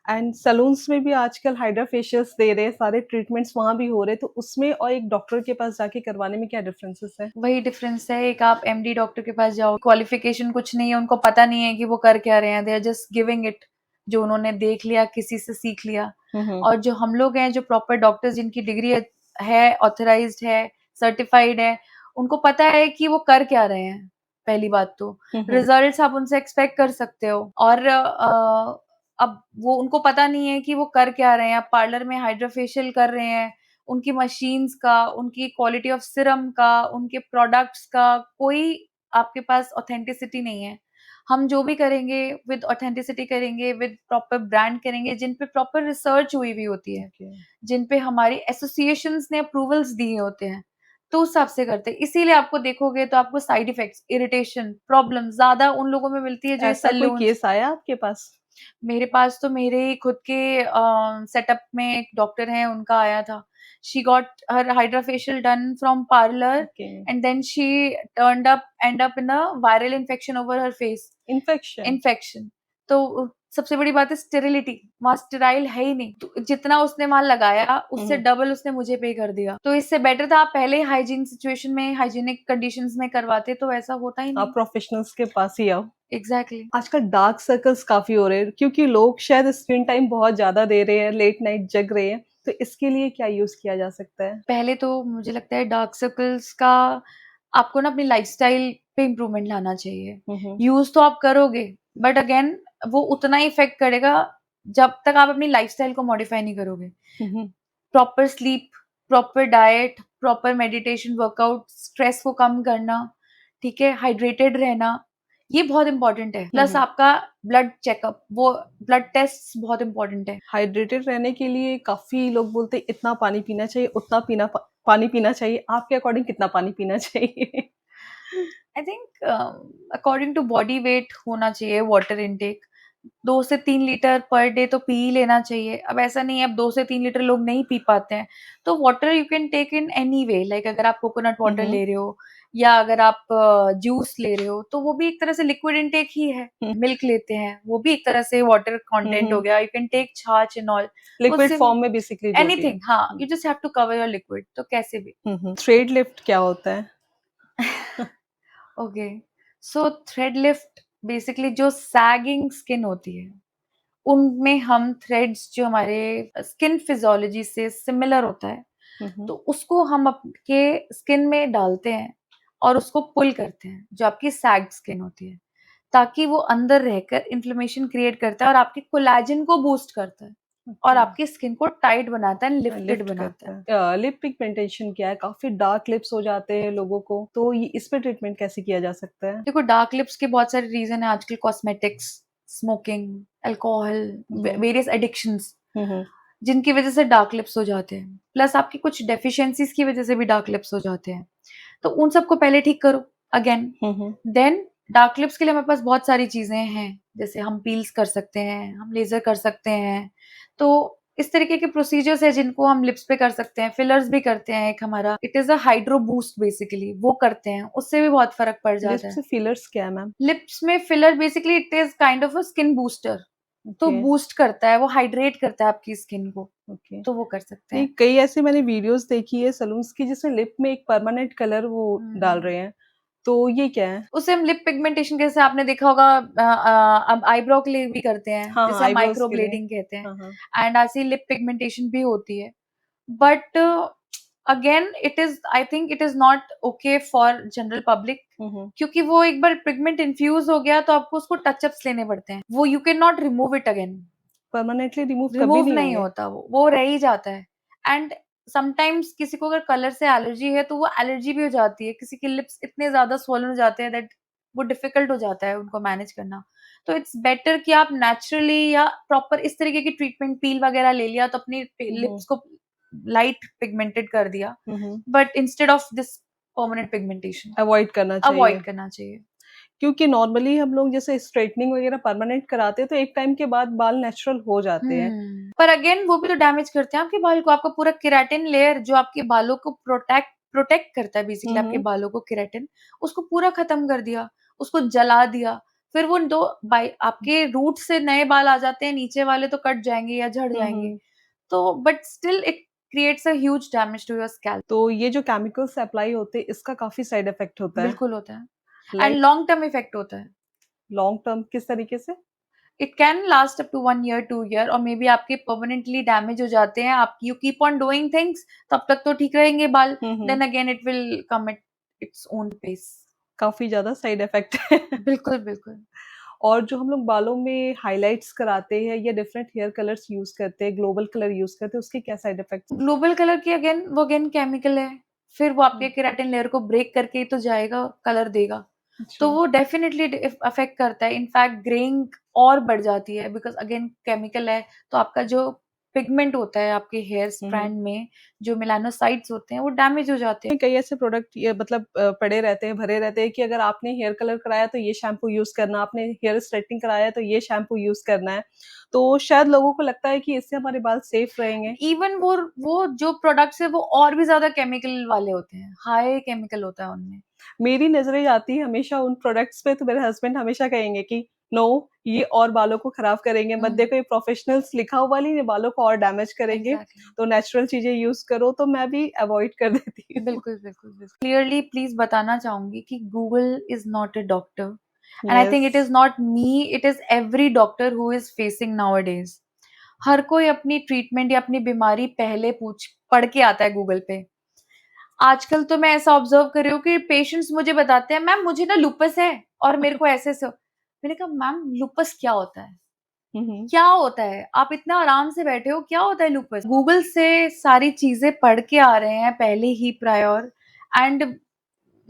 [SPEAKER 1] एंड सैलून्स में भी आजकल हाइड्रा फेशियल्स दे रहे हैं, सारे ट्रीटमेंट्स वहाँ भी हो रहे हैं, तो उसमें और एक डॉक्टर के पास जाके करवाने में क्या डिफरेंसेस है?
[SPEAKER 2] वही डिफरेंस है, एक आप एमडी डॉक्टर के पास जाओ, क्वालिफिकेशन कुछ नहीं है, उनको पता नहीं है कि वो कर क्या रहे हैं, they are just giving it, जो उन्होंने देख लिया, किसी से सीख लिया।
[SPEAKER 1] हुँ, हुँ।
[SPEAKER 2] और जो हम लोग हैं, जो प्रॉपर डॉक्टर्स जिनकी डिग्री है, ऑथराइज्ड है, सर्टिफाइड है, उनको पता है कि वो कर क्या रहे हैं, पहली बात तो।
[SPEAKER 1] हुँ, हुँ।
[SPEAKER 2] रिजल्ट्स आप उनसे एक्सपेक्ट कर सकते हो, और अब वो उनको पता नहीं है कि वो कर क्या रहे हैं। आप पार्लर में हाइड्रा फेशियल कर रहे हैं, उनकी मशीन्स का, उनकी क्वालिटी ऑफ सीरम का, उनके प्रोडक्ट्स का कोई आपके पास ऑथेंटिसिटी नहीं है। हम जो भी करेंगे विद ऑथेंटिसिटी करेंगे, विद प्रॉपर ब्रांड करेंगे, जिन पे प्रॉपर रिसर्च हुई हुई होती है,
[SPEAKER 1] ओके।
[SPEAKER 2] जिन पे हमारी एसोसिएशंस ने अप्रूवल्स दिए होते हैं, तो उस हिसाब से करते हैं। इसीलिए आपको देखोगे तो आपको साइड इफेक्ट्स, इरिटेशन, प्रॉब्लम ज़्यादा उन लोगों में मिलती है जो ये
[SPEAKER 1] ऐसा कोई
[SPEAKER 2] सैलून्स।
[SPEAKER 1] केस आया आपके पास?
[SPEAKER 2] मेरे पास तो मेरे ही खुद के सेटअप में एक डॉक्टर हैं, उनका आया था। She got her hydra facial done from parlour,
[SPEAKER 1] okay,
[SPEAKER 2] and then she end up in a viral infection over her face.
[SPEAKER 1] Infection?
[SPEAKER 2] Infection. तो सबसे बड़ी बात है स्टेरिलिटी, वहाँ स्टेराइल है ही नहीं। तो जितना उसने वहाँ लगाया,
[SPEAKER 1] हुँ,
[SPEAKER 2] उससे
[SPEAKER 1] हुँ।
[SPEAKER 2] डबल उसने मुझे पे कर दिया। तो इससे बेटर था आप पहले ही हाइजीन सिचुएशन में, हाइजीनिक कंडीशंस में करवाते, तो ऐसा होता ही
[SPEAKER 1] आप
[SPEAKER 2] नहीं।
[SPEAKER 1] प्रोफेशनल्स के पास ही आओ।
[SPEAKER 2] एग्ज़ैक्टली।
[SPEAKER 1] आजकल डार्क सर्कल्स काफ़ी हो रहे हैं क्योंकि लोग शायद स्क्रीन टाइम बहुत ज़्यादा दे रहे हैं, लेट नाइट जग रहे हैं, तो इसके लिए क्या यूज़ किया जा सकता है?
[SPEAKER 2] पहले तो मुझे लगता है डार्क सर्कल्स का आपको ना अपनी लाइफ़स्टाइल पे इम्प्रूवमेंट लाना चाहिए।
[SPEAKER 1] हुँ, हुँ।
[SPEAKER 2] यूज़ तो आप करोगे, बट अगेन वो उतना ही इफ़ेक्ट करेगा जब तक आप अपनी लाइफ़स्टाइल को मॉडिफ़ाई नहीं करोगे।
[SPEAKER 1] Hmm, hmm.
[SPEAKER 2] Proper sleep, proper diet, proper meditation, workout, stress को कम करना, ठीक है? हाइड्रेटेड रहना, ये बहुत इम्पोर्टेंट है।
[SPEAKER 1] हुँ,
[SPEAKER 2] प्लस
[SPEAKER 1] हुँ।
[SPEAKER 2] आपका ब्लड चेकअप, वो ब्लड टेस्ट्स बहुत इम्पोर्टेंट है।
[SPEAKER 1] हाइड्रेटेड रहने के लिए काफ़ी लोग बोलते हैं इतना पानी पीना चाहिए, उतना पानी पीना चाहिए। आपके अकॉर्डिंग कितना पानी पीना चाहिए?
[SPEAKER 2] I think according to body weight होना चाहिए वाटर इनटेक। 2 से 3 लीटर पर डे तो पी ही लेना चाहिए। अब ऐसा नहीं है, अब 2 से 3 लीटर लोग नहीं पी पाते हैं, तो water you can take in any way, like अगर आप कोकोनट
[SPEAKER 1] हुँ,
[SPEAKER 2] वाटर
[SPEAKER 1] हुँ।
[SPEAKER 2] ले रहे हो या अगर आप जूस ले रहे हो, तो वो भी एक तरह से लिक्विड इनटेक ही है।
[SPEAKER 1] हुँ।
[SPEAKER 2] मिल्क लेते हैं, वो भी एक तरह से वाटर
[SPEAKER 1] हुँ,
[SPEAKER 2] कंटेंट हो
[SPEAKER 1] हुँ।
[SPEAKER 2] गया। यू कैन टेक छाछ एंड ऑल,
[SPEAKER 1] लिक्विड
[SPEAKER 2] उससे भी
[SPEAKER 1] फॉर्म में बेसिकली जो भी है।
[SPEAKER 2] एनीथिंग, हाँ,
[SPEAKER 1] hmm.
[SPEAKER 2] You just have to cover your liquid, तो कैसे भी।
[SPEAKER 1] हुँ, हुँ। थ्रेड लिफ्ट क्या होता है?
[SPEAKER 2] ओके, सो थ्रेड लिफ्ट बेसिकली जो सैगिंग स्किन होती है, उनमें हम थ्रेड्स जो हमारे स्किन फिजियोलॉजी से सिमिलर होता है,
[SPEAKER 1] हुँ, हुँ।
[SPEAKER 2] तो उसको हम आपके स्किन में डालते हैं और उसको पुल करते हैं, जो आपकी सैग्ड स्किन होती है, ताकि वो अंदर रहकर इन्फ्लेमेशन क्रिएट करता है और आपके कोलेजन को बूस्ट करता है और
[SPEAKER 1] ओके।
[SPEAKER 2] आपकी स्किन को टाइट बनाता है, लिफ्टेड
[SPEAKER 1] लिफ्ट
[SPEAKER 2] बनाता
[SPEAKER 1] करता
[SPEAKER 2] है।
[SPEAKER 1] है। लिप पिगमेंटेशन क्या है? काफ़ी डार्क लिप्स हो जाते हैं लोगों को, तो ये इस पे ट्रीटमेंट कैसे किया जा सकता है?
[SPEAKER 2] देखो, डार्क लिप्स के बहुत सारे रीज़न हैं आजकल, कॉस्मेटिक्स, स्मोकिंग, अल्कोहल,
[SPEAKER 1] हुँ, हुँ।
[SPEAKER 2] वेरियस एडिक्शंस,
[SPEAKER 1] हुँ, हुँ।
[SPEAKER 2] जिनकी वज़ह से डार्क लिप्स हो जाते हैं। प्लस आपकी कुछ डेफिशिएंसीज़ की वज़ह से भी डार्क लिप्स हो जाते हैं। तो उन सबको पहले ठीक करो अगेन,
[SPEAKER 1] हुँ, हुँ।
[SPEAKER 2] देन डार्क लिप्स के लिए हमारे पास बहुत सारी चीजें हैं, जैसे हम पील्स कर सकते हैं, हम लेजर कर सकते हैं। तो इस तरीके के प्रोसीजर्स है जिनको हम लिप्स पे कर सकते हैं। फिलर्स भी करते हैं, एक हमारा it is a hydro boost basically, वो करते हैं, उससे भी बहुत फर्क पड़ जाता
[SPEAKER 1] लिप्स
[SPEAKER 2] है।
[SPEAKER 1] से फिलर्स क्या है मैम?
[SPEAKER 2] लिप्स में filler basically it is kind of a skin booster, तो
[SPEAKER 1] ओके,
[SPEAKER 2] बूस्ट करता है, वो हाइड्रेट करता है आपकी स्किन को,
[SPEAKER 1] ओके।
[SPEAKER 2] तो वो कर सकते
[SPEAKER 1] नहीं,
[SPEAKER 2] हैं।
[SPEAKER 1] कई ऐसे मैंने वीडियोज़ देखी है सलून्स की जिसमें लिप में एक परमानेंट कलर वो डाल
[SPEAKER 2] हम्म।
[SPEAKER 1] रहे हैं, तो ये क्या है?
[SPEAKER 2] उसे हम लिप पिगमेंटेशन, जैसे आपने देखा होगा, अब आईब्रो के लिए भी करते हैं,
[SPEAKER 1] हाँ, हाँ,
[SPEAKER 2] जिसे हम
[SPEAKER 1] आईब्रोज़
[SPEAKER 2] माइक्रो
[SPEAKER 1] के लिए।
[SPEAKER 2] ब्लेडिंग कहते हैं।
[SPEAKER 1] हाँ, हाँ।
[SPEAKER 2] एंड ऐसी लिप पिगमेंटेशन भी होती है, but again it is, I think it is not okay for general public,
[SPEAKER 1] hmm, hmm.
[SPEAKER 2] क्योंकि वो एक बार पिगमेंट इन्फ्यूज हो गया तो आपको उसको टचअप्स लेने पड़ते हैं, वो you can not remove it again.
[SPEAKER 1] Permanently remove कभी
[SPEAKER 2] रिमूव
[SPEAKER 1] नहीं
[SPEAKER 2] नहीं
[SPEAKER 1] होंगे?
[SPEAKER 2] होता, वो रह ही जाता है। एंड समटाइम्स किसी को अगर कलर से एलर्जी है तो वो एलर्जी भी हो जाती है, किसी के लिप्स इतने ज्यादा स्वोलन हो जाते हैं दैट वो डिफिकल्ट हो जाता है उनको मैनेज करना। तो इट्स बेटर कि आप नेचुरली या प्रॉपर इस तरीके की ट्रीटमेंट, पील वगैरह ले लिया तो अपनी
[SPEAKER 1] हुँ, हुँ।
[SPEAKER 2] लिप्स को लाइट पिगमेंटेड कर दिया,
[SPEAKER 1] hmm, hmm.
[SPEAKER 2] But instead of this permanent pigmentation
[SPEAKER 1] avoid करना
[SPEAKER 2] अवॉइड
[SPEAKER 1] चाहिए।
[SPEAKER 2] करना चाहिए।
[SPEAKER 1] क्योंकि नॉर्मली हम लोग जैसे स्ट्रेटनिंग वगैरह परमानेंट कराते हैं तो एक टाइम के बाद बाल नेचुरल हो जाते हैं।
[SPEAKER 2] पर अगेन वो भी तो डैमेज करते हैं आपके बाल को। आपका पूरा केराटिन लेयर जो आपके बालों को प्रोटेक्ट प्रोटेक्ट करता है
[SPEAKER 1] हुँ,
[SPEAKER 2] बेसिकली, आपके
[SPEAKER 1] हुँ।
[SPEAKER 2] बालों को केराटिन, उसको पूरा खत्म कर दिया, उसको जला दिया। फिर वो दो बाई आपके रूट से नए बाल आ जाते हैं, नीचे वाले तो कट जाएंगे या झड़
[SPEAKER 1] हुँ,
[SPEAKER 2] जाएंगे।
[SPEAKER 1] हुँ।
[SPEAKER 2] तो but still it creates a huge damage to your scalp.
[SPEAKER 1] तो ये जो केमिकल्स अप्लाई होते हैं इसका काफ़ी साइड इफ़ेक्ट होता है।
[SPEAKER 2] बिल्कुल होता है, and
[SPEAKER 1] like
[SPEAKER 2] long term effect होता है।
[SPEAKER 1] लॉन्ग टर्म किस तरीके से?
[SPEAKER 2] It can last up to 1 year, 2 year, और मे बी आपके परमानेंटली डैमेज हो जाते हैं। आप you keep on doing things, तब तक तो ठीक रहेंगे बाल,
[SPEAKER 1] hmm,
[SPEAKER 2] then
[SPEAKER 1] hmm.
[SPEAKER 2] Again it will come at its own pace.
[SPEAKER 1] काफ़ी ज़्यादा साइड इफ़ेक्ट है।
[SPEAKER 2] बिल्कुल, बिल्कुल।
[SPEAKER 1] और जो हम लोग बालों में हाइलाइट्स कराते हैं या डिफरेंट हेयर कलर्स यूज़ करते हैं, ग्लोबल कलर यूज़ करते हैं, उसके क्या साइड इफ़ेक्ट्स हैं?
[SPEAKER 2] ग्लोबल कलर की अगेन वो अगेन केमिकल है, फिर वो
[SPEAKER 1] हुँ,
[SPEAKER 2] आपके केराटिन लेयर को ब्रेक करके ही तो जाएगा, कलर देगा। तो
[SPEAKER 1] अच्छा।
[SPEAKER 2] वो डेफिनिटली अफेक्ट करता है, इनफैक्ट ग्रेइंग और बढ़ जाती है, बिकॉज़ अगेन केमिकल है, तो आपका जो पिगमेंट होता है आपके हेयर
[SPEAKER 1] हुँ, हुँ।
[SPEAKER 2] स्ट्रैंड में, जो मेलानोसाइट्स होते हैं, वो डैमेज हो जाते हैं।
[SPEAKER 1] कई ऐसे प्रोडक्ट ये मतलब पड़े रहते हैं, भरे रहते हैं कि अगर आपने हेयर कलर कराया तो ये शैम्पू यूज़ करना, आपने हेयर स्ट्रेटनिंग कराया तो ये शैम्पू यूज़ करना है। तो शायद लोगों को लगता है कि इससे हमारे बाल सेफ रहेंगे।
[SPEAKER 2] इवन वो जो प्रोडक्ट्स है वो और भी ज़्यादा केमिकल वाले होते हैं, हाई केमिकल होता है उनमें।
[SPEAKER 1] मेरी नज़रें जाती हैं हमेशा उन प्रोडक्ट्स पे तो मेरे हस्बैंड हमेशा कहेंगे कि नो, ये और बालों को खराब करेंगे, मत
[SPEAKER 2] हुँ,
[SPEAKER 1] देखो ये प्रोफेशनल्स लिखा हुआ नहीं ये बालों को और डैमेज करेंगे,
[SPEAKER 2] एग्ज़ैक्टली।
[SPEAKER 1] तो नेचुरल चीज़ें यूज़ करो, तो मैं भी अवॉइड कर देती हूँ।
[SPEAKER 2] बिल्कुल, बिल्कुल, बिल्कुल। क्लियरली प्लीज़ बताना चाहूँगी कि Google is not a doctor, and I think
[SPEAKER 1] yes.
[SPEAKER 2] It is not me, it is every doctor who is facing nowadays. हर कोई अपनी ट्रीटमेंट या अपनी बीमारी पहले पूछ पढ़ के आता है गूगल पे। आजकल तो मैं ऐसा ऑब्ज़र्व कर रही हूँ कि पेशेंट्स मुझे बताते हैं, मैम मुझे ना लूपस है और मेरे को ऐसे-ऐसे मैंने कहा मैम लूपस क्या होता है?
[SPEAKER 1] हुँ, हुँ।
[SPEAKER 2] क्या होता है? आप इतना आराम से बैठे हो, क्या होता है लूपस? गूगल से सारी चीज़ें पढ़ के आ रहे हैं पहले ही प्रायर, एंड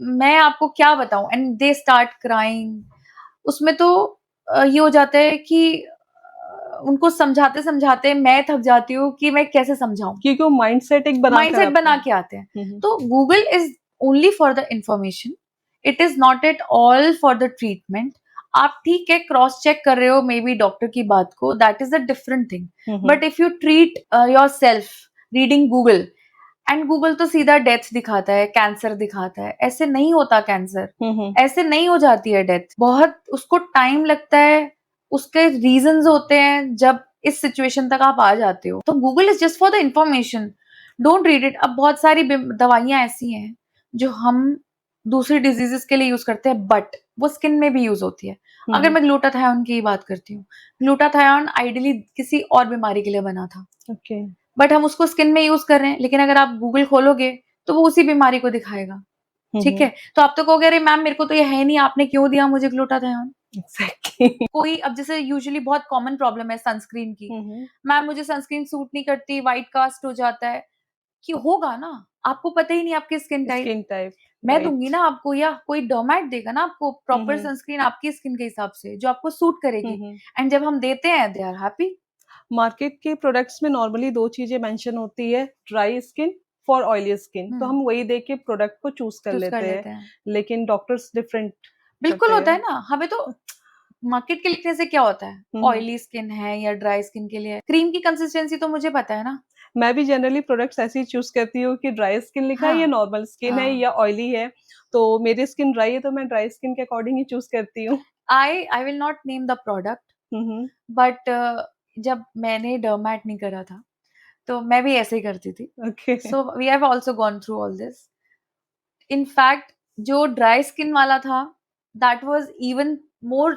[SPEAKER 2] मैं आपको क्या बताऊँ, एंड दे स्टार्ट क्राइंग। उसमें तो ये हो जाता है कि उनको समझाते-समझाते मैं थक जाती हूँ कि मैं कैसे समझाऊँ?
[SPEAKER 1] क्योंकि वो माइंडसेट एक बनाकर
[SPEAKER 2] माइंडसेट
[SPEAKER 1] आते
[SPEAKER 2] बना
[SPEAKER 1] हैं।
[SPEAKER 2] के आते हैं।
[SPEAKER 1] हुँ, हुँ।
[SPEAKER 2] तो Google is only for the information, it is not at all for the treatment. आप ठीक है क्रॉस चेक कर रहे हो मे बी डॉक्टर की बात को, that is a different thing.
[SPEAKER 1] Hmm, hmm.
[SPEAKER 2] But if you treat yourself reading Google, and Google तो सीधा डेथ दिखाता है, कैंसर दिखाता है, ऐसे नहीं होता कैंसर,
[SPEAKER 1] हुँ, हुँ।
[SPEAKER 2] ऐसे नहीं हो जाती है डेथ, बहुत उसको टाइम लगता है, उसके रीज़न्स होते हैं जब इस सिचुएशन तक आप आ जाते हो। तो Google is just for the information, don't read it. अब बहुत सारी दवाइयाँ ऐसी हैं जो हम दूसरी डिजीज़ेज़ के लिए यूज़ करते हैं, बट वो स्किन में भी यूज़ होती है।
[SPEAKER 1] हुँ,
[SPEAKER 2] अगर
[SPEAKER 1] हुँ।
[SPEAKER 2] मैं ग्लूटाथायोन की ही बात करती हूँ, ग्लूटाथायोन आइडियली किसी और बीमारी के लिए बना था,
[SPEAKER 1] ओके।
[SPEAKER 2] बट हम उसको स्किन में यूज़ कर रहे हैं, लेकिन अगर आप गूगल खोलोगे, तो वो उसी बीमारी को दिखाएगा,
[SPEAKER 1] हुँ,
[SPEAKER 2] ठीक है?
[SPEAKER 1] हुँ।
[SPEAKER 2] तो आप तो कहोगे अरे मैम मेरे को तो ये है ही नहीं, आपने क्यों दिया मुझे ग्लूटाथायोन?
[SPEAKER 1] एग्ज़ैक्टली।
[SPEAKER 2] कोई अब जैसे यूजुअली बहुत कॉमन प्रॉब्लम है सनस्क्रीन की,
[SPEAKER 1] हुँ, हुँ।
[SPEAKER 2] मैम मुझे सनस्क्रीन सूट नहीं करती, व्हाइट कास्ट हो जाता है, कि होगा ना, आपको पता ही नहीं आपकी स्किन टाइप।
[SPEAKER 1] स्किन टाइप,
[SPEAKER 2] मैं दूँगी
[SPEAKER 1] राइट।
[SPEAKER 2] ना आपको, या कोई डर्मैट देगा ना आपको
[SPEAKER 1] हुँ,
[SPEAKER 2] प्रॉपर
[SPEAKER 1] हुँ।
[SPEAKER 2] सनस्क्रीन आपकी स्किन के हिसाब से, जो आपको सूट
[SPEAKER 1] हुँ,
[SPEAKER 2] करेगी,
[SPEAKER 1] हुँ।
[SPEAKER 2] एंड जब हम देते हैं दे आर हैप्पी।
[SPEAKER 1] मार्केट के प्रोडक्ट्स में नॉर्मली 2 चीज़ें मेंशन होती है, dry skin for oily skin,
[SPEAKER 2] hmm,
[SPEAKER 1] तो हम वही देख के प्रोडक्ट को चूज़ कर
[SPEAKER 2] चूज़ कर
[SPEAKER 1] लेते हैं।
[SPEAKER 2] लेते हैं।
[SPEAKER 1] लेकिन डॉक्टर्स डिफरेंट
[SPEAKER 2] बिल्कुल
[SPEAKER 1] करते
[SPEAKER 2] होता
[SPEAKER 1] हैं।
[SPEAKER 2] है ना, हमें तो मार्केट के लिखने से क्या होता है,
[SPEAKER 1] हुँ, हुँ।
[SPEAKER 2] ऑयली स्किन है या ड्राई स्किन के लिए क्रीम की कंसिस्टेंसी तो मुझे पता है ना।
[SPEAKER 1] मैं भी जनरली प्रोडक्ट्स ऐसे ही चूज़ करती हूँ कि ड्राई स्किन लिखा है या
[SPEAKER 2] हाँ,
[SPEAKER 1] नॉर्मल स्किन है
[SPEAKER 2] हाँ।
[SPEAKER 1] या ऑयली है। तो मेरी स्किन ड्राई है तो मैं ड्राई स्किन के अकॉर्डिंग ही चूज़ करती हूँ।
[SPEAKER 2] I will not name the product,
[SPEAKER 1] hmm, hmm.
[SPEAKER 2] But जब मैंने डर्मैट नहीं करा था, तो मैं भी ऐसे ही करती थी।
[SPEAKER 1] Okay.
[SPEAKER 2] So we have also gone through all this. In fact जो ड्राई स्किन वाला था, that was even more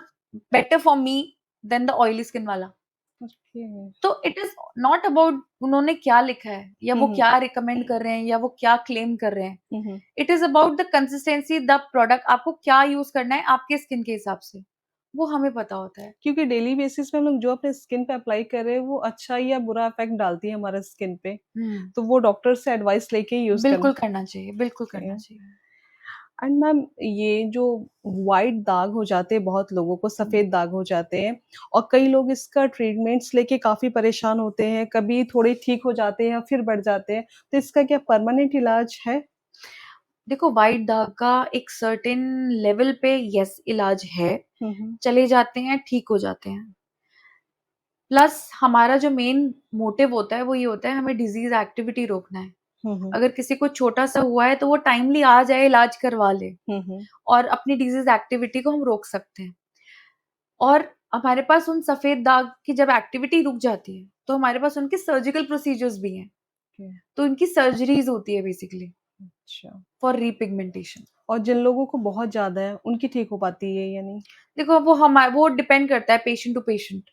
[SPEAKER 2] better for me than the oily skin वाला।
[SPEAKER 1] ओके।
[SPEAKER 2] तो इट इज़ नॉट अबाउट उन्होंने क्या लिखा है या
[SPEAKER 1] हुँ,
[SPEAKER 2] वो
[SPEAKER 1] हुँ।
[SPEAKER 2] क्या रिकमेंड कर रहे हैं या वो क्या क्लेम कर रहे हैं।
[SPEAKER 1] हुँ, hmm.
[SPEAKER 2] It is about the consistency, the product आपको क्या यूज़ करना है आपके स्किन के हिसाब से, वो हमें पता होता है।
[SPEAKER 1] क्योंकि डेली बेसिस पे हम लोग जो अपने स्किन पे अप्लाई कर रहे हैं वो अच्छा या बुरा इफ़ेक्ट डालती है हमारे स्किन पे।
[SPEAKER 2] हुँ,
[SPEAKER 1] तो वो डॉक्टर से एडवाइस लेके ही यूज़ करना
[SPEAKER 2] बिल्कुल करना चाहिए, बिल्कुल करना
[SPEAKER 1] चाहिए।
[SPEAKER 2] चाहिए।
[SPEAKER 1] एंड मैम ये जो व्हाइट दाग हो जाते हैं बहुत लोगों को
[SPEAKER 2] हुँ।
[SPEAKER 1] सफ़ेद दाग हो जाते हैं और कई लोग इसका ट्रीटमेंट्स लेके काफ़ी परेशान होते हैं, कभी थोड़े ठीक हो जाते हैं या फिर बढ़ जाते हैं। तो इसका क्या परमानेंट इलाज है?
[SPEAKER 2] देखो व्हाइट दाग का एक सर्टेन लेवल पे यस इलाज है,
[SPEAKER 1] हुँ, हुँ।
[SPEAKER 2] चले जाते हैं, ठीक हो जाते हैं। प्लस हमारा जो मेन मोटिव होता है वो ये होता है हमें डिज़ीज़ एक्टिविटी रोकना है।
[SPEAKER 1] हुँ, हुँ।
[SPEAKER 2] अगर किसी को छोटा-सा हुआ है तो वो टाइमली आ जाए, इलाज करवा ले
[SPEAKER 1] हुँ, हुँ।
[SPEAKER 2] और अपनी डिज़ीज़ एक्टिविटी को हम रोक सकते हैं। और हमारे पास उन सफ़ेद दाग की जब एक्टिविटी रुक जाती है, तो हमारे पास उनके सर्जिकल प्रोसीजर्स भी हैं।
[SPEAKER 1] ओके,
[SPEAKER 2] तो उनकी सर्जरीज़ होती है बेसिकली
[SPEAKER 1] अच्छा।
[SPEAKER 2] फॉर रीपिगमेंटेशन।
[SPEAKER 1] और जिन लोगों को बहुत ज़्यादा है, उनकी ठीक हो पाती है या नहीं?
[SPEAKER 2] देखो वो डिपेंड करता है पेशेंट टू पेशेंट।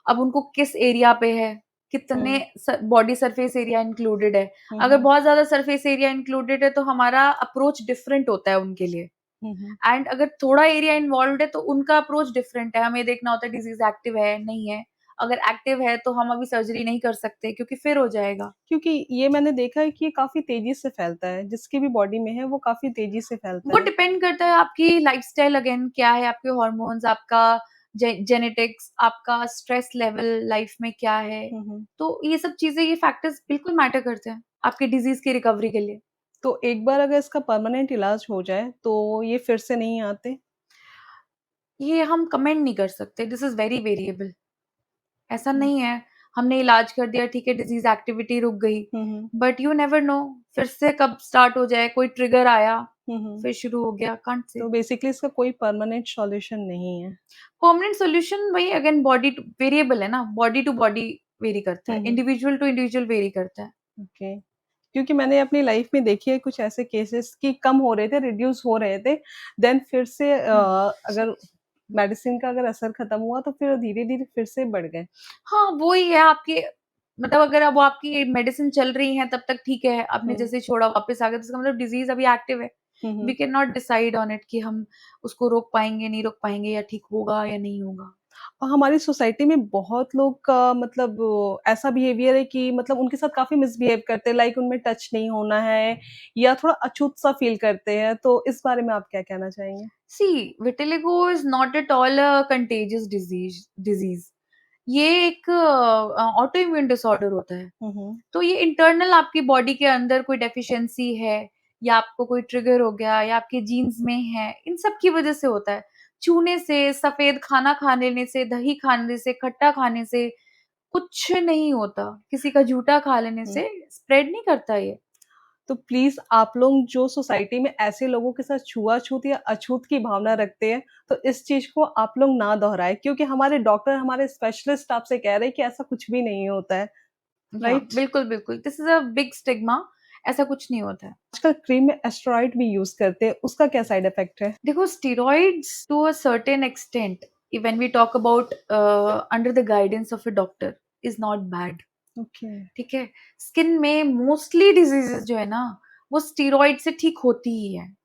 [SPEAKER 2] अब उनको किस एरिया पे है, कितने
[SPEAKER 1] हुँ।
[SPEAKER 2] बॉडी सरफेस एरिया इंक्लूडेड है।
[SPEAKER 1] हुँ,
[SPEAKER 2] अगर
[SPEAKER 1] हुँ।
[SPEAKER 2] बहुत ज़्यादा सरफेस एरिया इंक्लूडेड है तो हमारा अप्रोच डिफरेंट होता है उनके लिए।
[SPEAKER 1] हुँ, हुँ।
[SPEAKER 2] एंड अगर थोड़ा एरिया इन्वॉल्व्ड है तो उनका अप्रोच डिफरेंट है। हमें ये देखना होता है डिज़ीज़ एक्टिव है, नहीं है। अगर एक्टिव है तो हम अभी सर्जरी नहीं कर सकते क्योंकि फिर हो जाएगा।
[SPEAKER 1] क्योंकि ये मैंने देखा है कि ये काफ़ी तेज़ी से फैलता है, जिसकी भी बॉडी में है वो काफ़ी तेज़ी से फैलता
[SPEAKER 2] वो
[SPEAKER 1] है।
[SPEAKER 2] डिपेंड करता है आपकी लाइफ़स्टाइल अगेन क्या है, आपके हार्मोन्स, आपका जेनेटिक्स, आपका स्ट्रेस लेवल लाइफ़ में क्या है।
[SPEAKER 1] हुँ, हुँ।
[SPEAKER 2] तो ये सब चीज़ें, ये फैक्टर्स बिल्कुल मैटर करते हैं, आपकी डिज़ीज़ की रिकवरी के लिए।
[SPEAKER 1] तो एक बार अगर इसका परमानेंट इलाज हो जाए, तो ये फिर से नहीं आते?
[SPEAKER 2] ये हम कमेंट नहीं कर सकते, दिस इज़ वेरी वेरिएबल। ऐसा
[SPEAKER 1] हुँ।
[SPEAKER 2] नहीं है, हमने इलाज कर दिया, ठीक है, डिज़ीज़ एक्टिविटी रुक गई,
[SPEAKER 1] हुँ, hmm.
[SPEAKER 2] But you never no फिर से कब स्टार्ट हो जाए, कोई ट्रिगर आया,
[SPEAKER 1] हुँ, हुँ।
[SPEAKER 2] फिर शुरू हो गया, कांट से।
[SPEAKER 1] तो बेसिकली इसका कोई परमानेंट सॉल्यूशन नहीं है।
[SPEAKER 2] परमानेंट सॉल्यूशन वही अगेन बॉडी टू वेरिएबल है ना, बॉडी टू बॉडी वेरी करता
[SPEAKER 1] हुँ,
[SPEAKER 2] है,
[SPEAKER 1] हुँ।
[SPEAKER 2] इंडिविजुअल टू इंडिविजुअल वेरी करता है।
[SPEAKER 1] ओके। क्योंकि मैंने अपनी लाइफ़ में देखी है कुछ ऐसे केसेस कि कम हो रहे थे, रिड्यूस हो रहे थे, देन फिर से
[SPEAKER 2] हुँ।
[SPEAKER 1] अगर मेडिसिन का अगर असर खत्म हुआ तो फिर धीरे-धीरे फिर से बढ़ गए।
[SPEAKER 2] हाँ, वो ही है आपके, मतलब अगर अब वो आपकी मेडिसिन चल रही है तब तक ठीक है, आपने
[SPEAKER 1] हुँ।
[SPEAKER 2] जैसे छोड़ा वापस आ गया तो इसका मतलब डिज़ीज़ अभी एक्टिव है।
[SPEAKER 1] Hmm,
[SPEAKER 2] we
[SPEAKER 1] hmm.
[SPEAKER 2] Can not decide on it कि हम उसको रोक पाएँगे, नहीं रोक पाएँगे या ठीक होगा या नहीं होगा।
[SPEAKER 1] और हमारी सोसाइटी में बहुत लोग का मतलब ऐसा बिहेवियर है कि मतलब उनके साथ काफ़ी मिसबिहेव करते हैं, लाइक उनमें टच नहीं होना है या थोड़ा अछूत-सा फ़ील करते हैं, तो इस बारे में आप क्या कहना चाहेंगे?
[SPEAKER 2] See, vitiligo is not at all a contagious disease. ये एक ऑटो इम्यून डिसऑर्डर होता है।
[SPEAKER 1] हुँ, हुँ।
[SPEAKER 2] तो ये इंटरनल आपकी बॉडी के अंदर कोई डेफिशिएंसी है या आपको कोई ट्रिगर हो गया या आपके जीन्स में है, इन सब की वजह से होता है। छूने से, सफ़ेद खाना खा लेने से, दही खाने से, खट्टा खाने से कुछ नहीं होता। किसी का जूठा खा लेने
[SPEAKER 1] हुँ।
[SPEAKER 2] से स्प्रेड नहीं करता ये।
[SPEAKER 1] तो प्लीज़ आप लोग जो सोसाइटी में ऐसे लोगों के साथ छुआ-छूत या अछूत की भावना रखते हैं, तो इस चीज़ को आप लोग ना दोहराएँ क्योंकि हमारे डॉक्टर, हमारे स्पेशलिस्ट आपसे कह रहे हैं कि ऐसा कुछ भी नहीं होता है,
[SPEAKER 2] हाँ,
[SPEAKER 1] राइट?
[SPEAKER 2] बिल्कुल, बिल्कुल। This is a big stigma, ऐसा कुछ नहीं होता है।
[SPEAKER 1] आजकल क्रीम में एस्टेरॉइड भी यूज़ करते हैं, उसका क्या साइड इफ़ेक्ट है?
[SPEAKER 2] देखो steroids to a certain extent when we talk about under the guidance of a doctor is not bad.
[SPEAKER 1] Okay.
[SPEAKER 2] ठीक है? स्किन में मोस्टली डिज़ीज़ेज़ जो है ना, वो स्टेरॉइड से ठीक होती ही हैं।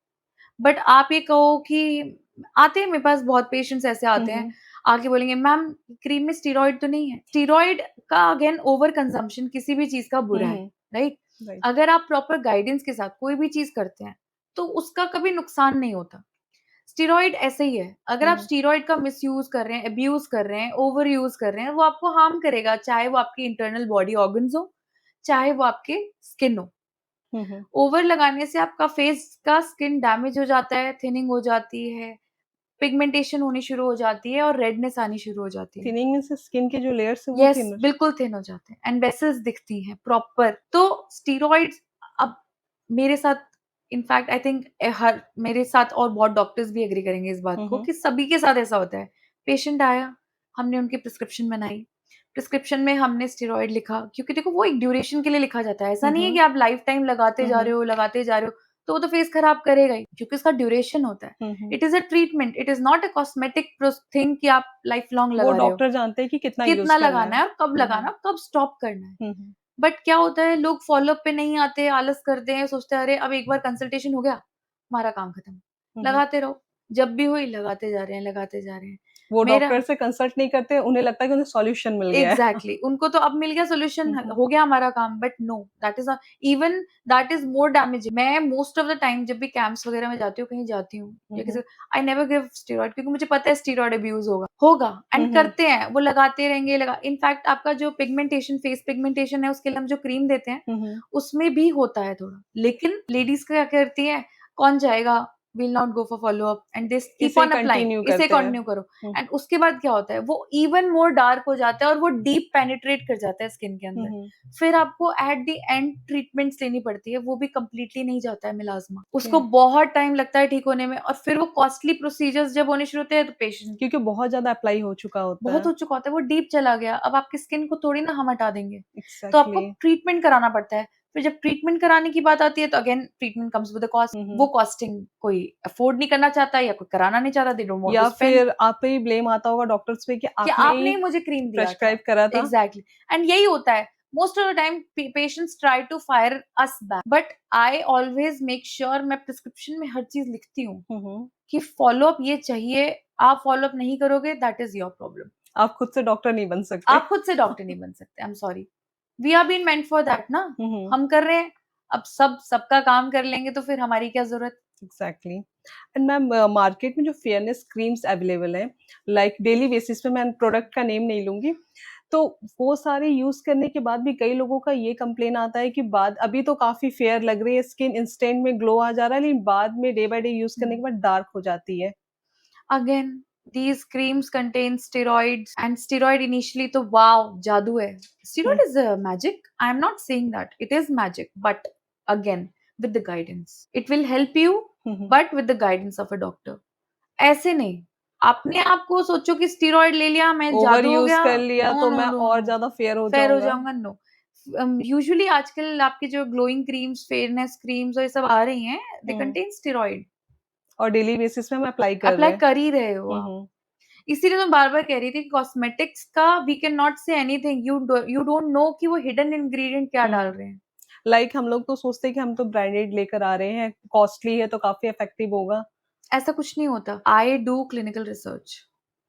[SPEAKER 2] बट आप ये कहो कि आते हैं मेरे पास बहुत पेशेंट्स ऐसे
[SPEAKER 1] हुँ,
[SPEAKER 2] आते हैं,
[SPEAKER 1] हुँ।
[SPEAKER 2] आके बोलेंगे मैम क्रीम में स्टेरॉइड तो नहीं है। स्टेरॉइड का अगेन ओवर कंज़म्पशन किसी भी चीज़ का
[SPEAKER 1] हुँ,
[SPEAKER 2] बुरा है,
[SPEAKER 1] हुँ।
[SPEAKER 2] राइट?
[SPEAKER 1] राइट।
[SPEAKER 2] अगर आप प्रॉपर गाइडेंस के साथ कोई भी चीज़ करते हैं, तो उसका कभी नुकसान नहीं होता। स्टेरॉइड ऐसे ही है, अगर
[SPEAKER 1] हुँ,
[SPEAKER 2] आप
[SPEAKER 1] हुँ।
[SPEAKER 2] स्टेरॉइड का मिसयूज़ कर रहे हैं, अब्यूज़ कर रहे हैं, ओवर यूज़ कर रहे हैं, वो आपको हार्म करेगा, चाहे वो आपके इंटरनल बॉडी ऑर्गन्स हो, चाहे वो आपके स्किन हो।
[SPEAKER 1] हुँ, हुँ।
[SPEAKER 2] ओवर लगाने से आपका फेस का स्किन डैमेज हो जाता है, थिनिंग हो जाती है, पिगमेंटेशन होनी शुरू हो जाती है और रेडनेस आनी शुरू हो जाती है।
[SPEAKER 1] थिनिंग मीन्स स्किन के जो लेयर्स हैं वो
[SPEAKER 2] यस,
[SPEAKER 1] थिन हो
[SPEAKER 2] बिल्कुल थिन हो जाते हैं एंड वेसल्स दिखती हैं प्रॉपर। तो स्टेरॉइड्स अब मेरे साथ इनफैक्ट आई थिंक हर मेरे साथ और बहुत डॉक्टर्स भी एग्री करेंगे इस बात
[SPEAKER 1] हुँ,
[SPEAKER 2] को
[SPEAKER 1] हुँ।
[SPEAKER 2] कि सभी के साथ ऐसा होता है। पेशेंट आया, हमने उनकी प्रिस्क्रिप्शन बनाई, प्रिस्क्रिप्शन में हमने स्टेरॉइड लिखा क्योंकि देखो वो एक ड्यूरेशन के लिए लिखा जाता है। ऐसा
[SPEAKER 1] हुँ,
[SPEAKER 2] नहीं है
[SPEAKER 1] हुँ।
[SPEAKER 2] कि आप लाइफ टाइम लगाते
[SPEAKER 1] हुँ,
[SPEAKER 2] जा
[SPEAKER 1] हुँ।
[SPEAKER 2] रहे हो, लगाते जा रहे हो, तो वो तो फेस खराब करेगा ही क्योंकि उसका ड्यूरेशन होता है।
[SPEAKER 1] Hmm, hmm.
[SPEAKER 2] It is a treatment, it is not a cosmetic thing कि आप लाइफ लॉन्ग
[SPEAKER 1] वो
[SPEAKER 2] लगा रहे हो।
[SPEAKER 1] डॉक्टर जानते हैं कि कितना यूज़
[SPEAKER 2] कितना
[SPEAKER 1] करना
[SPEAKER 2] लगाना
[SPEAKER 1] है।
[SPEAKER 2] है और कब
[SPEAKER 1] हुँ,
[SPEAKER 2] लगाना
[SPEAKER 1] हुँ।
[SPEAKER 2] है, कब स्टॉप करना है।
[SPEAKER 1] Hmm, hmm.
[SPEAKER 2] बट क्या होता है लोग फ़ॉलो-अप पे नहीं आते, आलस करते हैं, सोचते हैं अरे अब एक बार कंसल्टेशन हो गया, हमारा काम खत्म।
[SPEAKER 1] हुँ, हुँ।
[SPEAKER 2] लगाते रहो, जब भी हुई लगाते जा रहे हैं, लगाते जा रहे हैं।
[SPEAKER 1] वो
[SPEAKER 2] मेरा
[SPEAKER 1] डॉक्टर से कंसल्ट नहीं करते, उन्हें लगता है कि उन्हें सॉल्यूशन मिल गया है।
[SPEAKER 2] एग्ज़ैक्टली उनको तो अब मिल गया सॉल्यूशन
[SPEAKER 1] हुँ, हुँ।
[SPEAKER 2] हो गया हमारा काम but know that is even that is more damaging. मैं मोस्ट ऑफ द टाइम जब भी कैंप्स वगैरह में जाती हूँ, कहीं जाती हूँ
[SPEAKER 1] हुँ,
[SPEAKER 2] या किसी
[SPEAKER 1] हुँ।
[SPEAKER 2] आई नेवर गिव स्टेरॉइड क्योंकि मुझे पता है स्टेरॉइड अब्यूज़ होगा
[SPEAKER 1] हुँ,
[SPEAKER 2] एंड
[SPEAKER 1] हुँ।
[SPEAKER 2] करते हैं, वो लगाते रहेंगे इनफैक्ट आपका जो पिगमेंटेशन फेस पिगमेंटेशन है उसके लिए हम जो क्रीम देते हैं,
[SPEAKER 1] हुँ, हुँ।
[SPEAKER 2] उसमें भी होता है थोड़ा। लेकिन लेडीज़ क्या करती हैं, कौन जाएगा, will not go for follow up and they keep
[SPEAKER 1] इसे
[SPEAKER 2] ऑन अप्लाइंग,
[SPEAKER 1] कंटिन्यू
[SPEAKER 2] इसे
[SPEAKER 1] करते हैं।
[SPEAKER 2] कंटिन्यू करो।
[SPEAKER 1] हुँ,
[SPEAKER 2] एंड उसके बाद क्या होता है वो इवन मोर डार्क हो जाता है और वो डीप पेनिट्रेट कर जाता है स्किन के
[SPEAKER 1] हुँ,
[SPEAKER 2] अंदर।
[SPEAKER 1] हुँ।
[SPEAKER 2] फिर आपको एट द एंड ट्रीटमेंट्स लेनी पड़ती है, वो भी कंप्लीटली नहीं जाता है मिलाज़मा। उसको
[SPEAKER 1] क्या
[SPEAKER 2] बहुत टाइम लगता है ठीक होने में और फिर वो कॉस्टली प्रोसीजर्स जब होने शुरू होते हैं तो पेशेंट
[SPEAKER 1] क्योंकि बहुत ज़्यादा अप्लाई हो चुका होता
[SPEAKER 2] बहुत
[SPEAKER 1] है।
[SPEAKER 2] हो चुका होता है, वो डीप चला गया। अब आपकी स्किन को थोड़ी ना हम हटा देंगे। तो आपको
[SPEAKER 1] एग्ज़ैक्टली।
[SPEAKER 2] ट्रीटमेंट कराना पड़ता है। फिर जब ट्रीटमेंट कराने की बात आती है तो again treatment comes with a cost.
[SPEAKER 1] Hmm,
[SPEAKER 2] वो
[SPEAKER 1] हुँ।
[SPEAKER 2] कॉस्टिंग कोई अफोर्ड नहीं करना चाहता या कोई कराना नहीं चाहता, दे डोंट वांट टू
[SPEAKER 1] या
[SPEAKER 2] स्पेंड।
[SPEAKER 1] फिर आप पे ही ब्लेम आता होगा डॉक्टर्स पे कि
[SPEAKER 2] कि
[SPEAKER 1] आपने
[SPEAKER 2] आपने
[SPEAKER 1] ही
[SPEAKER 2] ही मुझे क्रीम दिया था।
[SPEAKER 1] प्रिस्क्राइब करा था।
[SPEAKER 2] एग्ज़ैक्टली एंड यही होता है। Most of the time patients try to fire us back but I always make sure मैं प्रिस्क्रिप्शन में हर चीज़ लिखती हूँ
[SPEAKER 1] हुँ, हुँ।
[SPEAKER 2] कि फॉलो अप ये चाहिए, आप फॉलो अप नहीं करोगे दैट इज़ योर प्रॉब्लम।
[SPEAKER 1] आप खुद से डॉक्टर नहीं बन सकते।
[SPEAKER 2] आप खुद से डॉक्टर नहीं बन सकते, I am sorry. We are been meant for that ना,
[SPEAKER 1] हुँ, हुँ।
[SPEAKER 2] हम कर रहे हैं, अब सबका काम कर लेंगे तो फिर हमारी क्या ज़रूरत?
[SPEAKER 1] एग्ज़ैक्टली एंड मैम मार्केट में जो फेयरनेस क्रीम्स अवेलेबल हैं, लाइक डेली बेसिस पे मैं प्रोडक्ट का नेम नहीं लूँगी, तो वो सारे यूज़ करने के बाद भी कई लोगों का ये कंप्लेन आता है कि बाद अभी तो काफ़ी फेयर लग रही है स्किन, इंस्टेंट में ग्लो आ जा रहा है, लेकिन बाद में डे बाय डे यूज़ करने के
[SPEAKER 2] हुँ।
[SPEAKER 1] बाद डार्क हो जाती है।
[SPEAKER 2] Again, these creams contain steroids and steroid initially तो wow जादू है।
[SPEAKER 1] हुँ,
[SPEAKER 2] Steroid is a magic. I am not saying that it is magic, but again with the guidance. It will help you,
[SPEAKER 1] hmm, hmm.
[SPEAKER 2] but with the guidance of a doctor. ऐसे नहीं, अपने आप को सोचो कि स्टेरॉइड ले लिया, मैं
[SPEAKER 1] ओवर
[SPEAKER 2] जादू हो
[SPEAKER 1] यूज़
[SPEAKER 2] गया।
[SPEAKER 1] कर लिया
[SPEAKER 2] नो,
[SPEAKER 1] तो
[SPEAKER 2] नो,
[SPEAKER 1] मैं
[SPEAKER 2] नो,
[SPEAKER 1] और
[SPEAKER 2] नो।
[SPEAKER 1] ज़्यादा फेयर हो
[SPEAKER 2] फेयर हो
[SPEAKER 1] जाऊँगा।
[SPEAKER 2] जाऊँगा, नो। यूजुअली आजकल आपकी जो ग्लोइंग क्रीम्स, फेयरनेस क्रीम्स और ये सब आ रही हैं, दे
[SPEAKER 1] हुँ,
[SPEAKER 2] कंटेन स्टेरॉइड।
[SPEAKER 1] और डेली बेसिस में हम अप्लाई कर रहे
[SPEAKER 2] अप्लाई
[SPEAKER 1] हैं।
[SPEAKER 2] कर ही रहे हो
[SPEAKER 1] हुँ,
[SPEAKER 2] आप।
[SPEAKER 1] हुँ।
[SPEAKER 2] इसीलिए तो मैं बार-बार कह रही थी कि कॉस्मेटिक्स का we can not say anything you don't know कि वो हिडन इंग्रीडिएंट क्या
[SPEAKER 1] हुँ,
[SPEAKER 2] डाल
[SPEAKER 1] हुँ।
[SPEAKER 2] रहे हैं।
[SPEAKER 1] लाइक हम लोग तो सोचते हैं कि हम तो ब्रांडेड लेकर आ रहे हैं, कॉस्टली है तो काफ़ी इफेक्टिव होगा।
[SPEAKER 2] ऐसा कुछ नहीं होता। I do clinical research.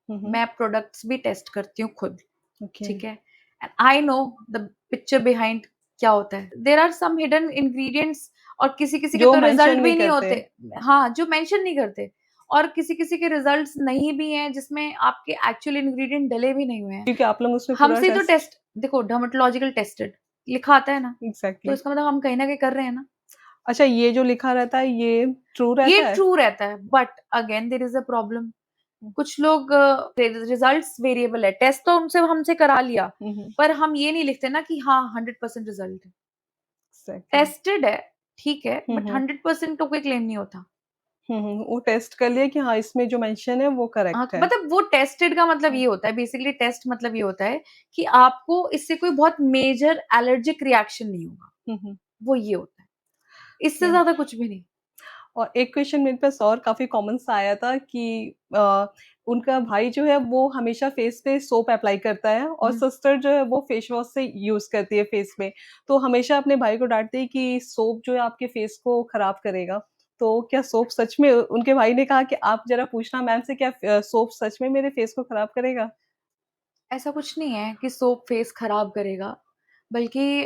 [SPEAKER 1] Hmm, hmm.
[SPEAKER 2] मैं प्रोडक्ट्स भी टेस्ट करती हूँ खुद,
[SPEAKER 1] ओके।
[SPEAKER 2] ठीक है? And I know the picture behind क्या होता है। There are some hidden ingredients और किसी-किसी के
[SPEAKER 1] जो
[SPEAKER 2] तो
[SPEAKER 1] मेंशन
[SPEAKER 2] रिजल्ट
[SPEAKER 1] नहीं
[SPEAKER 2] भी नहीं
[SPEAKER 1] करते।
[SPEAKER 2] होते। हाँ, जो मेंशन नहीं करते और किसी-किसी के रिजल्ट्स नहीं भी हैं जिसमें आपके एक्चुअल इंग्रीडिएंट डले भी नहीं हुए हैं।
[SPEAKER 1] क्योंकि आप लोग उसमें पूरा
[SPEAKER 2] हमसे तो
[SPEAKER 1] टेस्ट
[SPEAKER 2] टेस्ट देखो डर्मेटोलॉजिकल टेस्टेड लिखा आता है ना, तो
[SPEAKER 1] एग्ज़ैक्टली।
[SPEAKER 2] इसका मतलब हम कहीं न कहीं कर रहे हैं ना।
[SPEAKER 1] अच्छा ये जो लिखा रहता है ये ट्रू
[SPEAKER 2] ये
[SPEAKER 1] रहता है?
[SPEAKER 2] ट्रू रहता है but again there is a problem.
[SPEAKER 1] Hmm,
[SPEAKER 2] कुछ लोग रिजल्ट्स वेरिएबल है, टेस्ट तो उनसे हमसे करा लिया,
[SPEAKER 1] हुँ, हुँ।
[SPEAKER 2] पर हम ये नहीं लिखते ना कि हाँ 100% रिजल्ट है।
[SPEAKER 1] एग्ज़ैक्टली।
[SPEAKER 2] टेस्टेड है, ठीक है,
[SPEAKER 1] हुँ,
[SPEAKER 2] बट
[SPEAKER 1] हुँ।
[SPEAKER 2] 100% तो कोई क्लेम नहीं होता।
[SPEAKER 1] हुँ, हुँ। वो टेस्ट कर लिया कि हाँ, इसमें जो मेंशन है वो
[SPEAKER 2] हाँ,
[SPEAKER 1] करेक्ट है।
[SPEAKER 2] मतलब वो टेस्टेड का मतलब
[SPEAKER 1] हुँ,
[SPEAKER 2] ये होता है बेसिकली टेस्ट मतलब ये होता है कि आपको इससे कोई बहुत मेजर एलर्जिक रिएक्शन नहीं होगा,
[SPEAKER 1] हुँ, हुँ।
[SPEAKER 2] वो ये होता है। इससे
[SPEAKER 1] या
[SPEAKER 2] ज़्यादा कुछ भी नहीं।
[SPEAKER 1] और एक क्वेश्चन मेरे पास और काफ़ी कॉमन सा आया था कि उनका भाई जो है वो हमेशा फेस पे सोप अप्लाई करता है और
[SPEAKER 2] हुँ।
[SPEAKER 1] सिस्टर जो है वो फेस वॉश से यूज़ करती है फेस में। तो हमेशा अपने भाई को डाँटती है कि सोप जो है आपके फेस को खराब करेगा। तो क्या सोप सच में उनके भाई ने कहा कि आप ज़रा पूछना मैम से क्या सोप सच में मेरे फेस को खराब करेगा?
[SPEAKER 2] ऐसा कुछ नहीं है कि सोप फेस खराब करेगा, बल्कि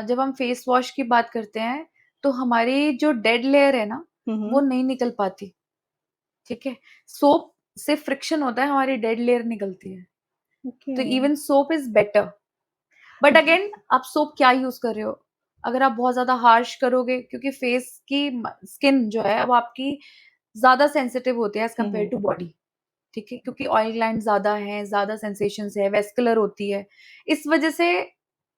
[SPEAKER 2] जब हम फेस वॉश की बात करते हैं, तो हमारी जो डेड लेयर है ना,
[SPEAKER 1] हुँ,
[SPEAKER 2] वो
[SPEAKER 1] हुँ।
[SPEAKER 2] नहीं निकल पाती, ठीक है? सोप से फ्रिक्शन होता है, हमारी डेड लेयर निकलती है।
[SPEAKER 1] ओके।
[SPEAKER 2] तो even soap is better. But again आप सोप क्या यूज़ कर रहे हो? अगर आप बहुत ज़्यादा हार्श करोगे क्योंकि फेस की स्किन जो है वो आपकी ज़्यादा सेंसिटिव होती है as
[SPEAKER 1] hmm,
[SPEAKER 2] compare
[SPEAKER 1] hmm.
[SPEAKER 2] To body. ठीक है? क्योंकि ऑयल ग्लैंड ज़्यादा हैं, ज़्यादा सेंसेशंस है, वेस्कुलर होती है। इस वजह से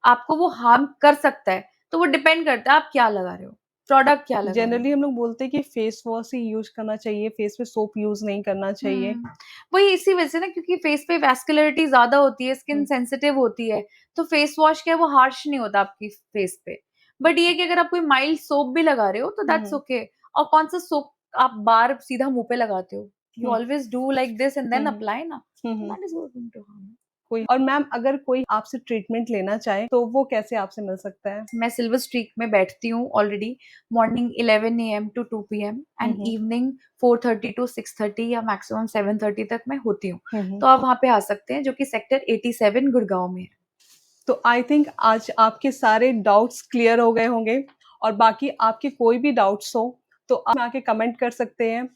[SPEAKER 2] आपको वो हार्म कर सकता है। तो वो डिपेंड करता है आप क्या लगा रहे हो, प्रोडक्ट क्या लगा रहे हो।
[SPEAKER 1] जनरली हम लोग बोलते हैं कि फेस वॉश ही यूज़ करना चाहिए, फेस पे सोप यूज़ नहीं करना चाहिए।
[SPEAKER 2] हुँ। वही इसी वजह से ना, क्योंकि फेस पे वैस्कुलरिटी ज़्यादा होती है, स्किन
[SPEAKER 1] हुँ,
[SPEAKER 2] सेंसिटिव होती है, तो फेस वॉश क्या है वो हार्श नहीं होता आपकी फेस पे। बट ये है कि अगर आप कोई माइल्ड सोप भी लगा रहे हो तो
[SPEAKER 1] हुँ,
[SPEAKER 2] दैट्स
[SPEAKER 1] हुँ,
[SPEAKER 2] ओके। और कौन-सा सोप आप बार सीधा मुँह पे लगाते हो? You
[SPEAKER 1] hmm,
[SPEAKER 2] always do like this and
[SPEAKER 1] hmm,
[SPEAKER 2] then
[SPEAKER 1] hmm,
[SPEAKER 2] apply ना,
[SPEAKER 1] hmm,
[SPEAKER 2] so
[SPEAKER 1] hmm.
[SPEAKER 2] That is going to harm.
[SPEAKER 1] कोई और मैम अगर कोई आपसे ट्रीटमेंट लेना चाहे, तो वो कैसे आपसे मिल सकता है?
[SPEAKER 2] मैं सिल्वर स्ट्रीक में बैठती हूँ already, morning 11 AM to 2 PM
[SPEAKER 1] hmm,
[SPEAKER 2] and
[SPEAKER 1] hmm,
[SPEAKER 2] evening 4:30 to 6:30 या मैक्सिमम 7:30 तक मैं होती हूँ।
[SPEAKER 1] हुँ, हुँ।
[SPEAKER 2] तो आप वहाँ पे आ सकते हैं, जो कि सेक्टर 87 गुड़गाँव में है।
[SPEAKER 1] तो आई थिंक आज आपके सारे डाउट्स क्लियर हो गए होंगे और बाकी आपके कोई भी डाउट्स हो, तो आप आके कमेंट कर सकते हैं।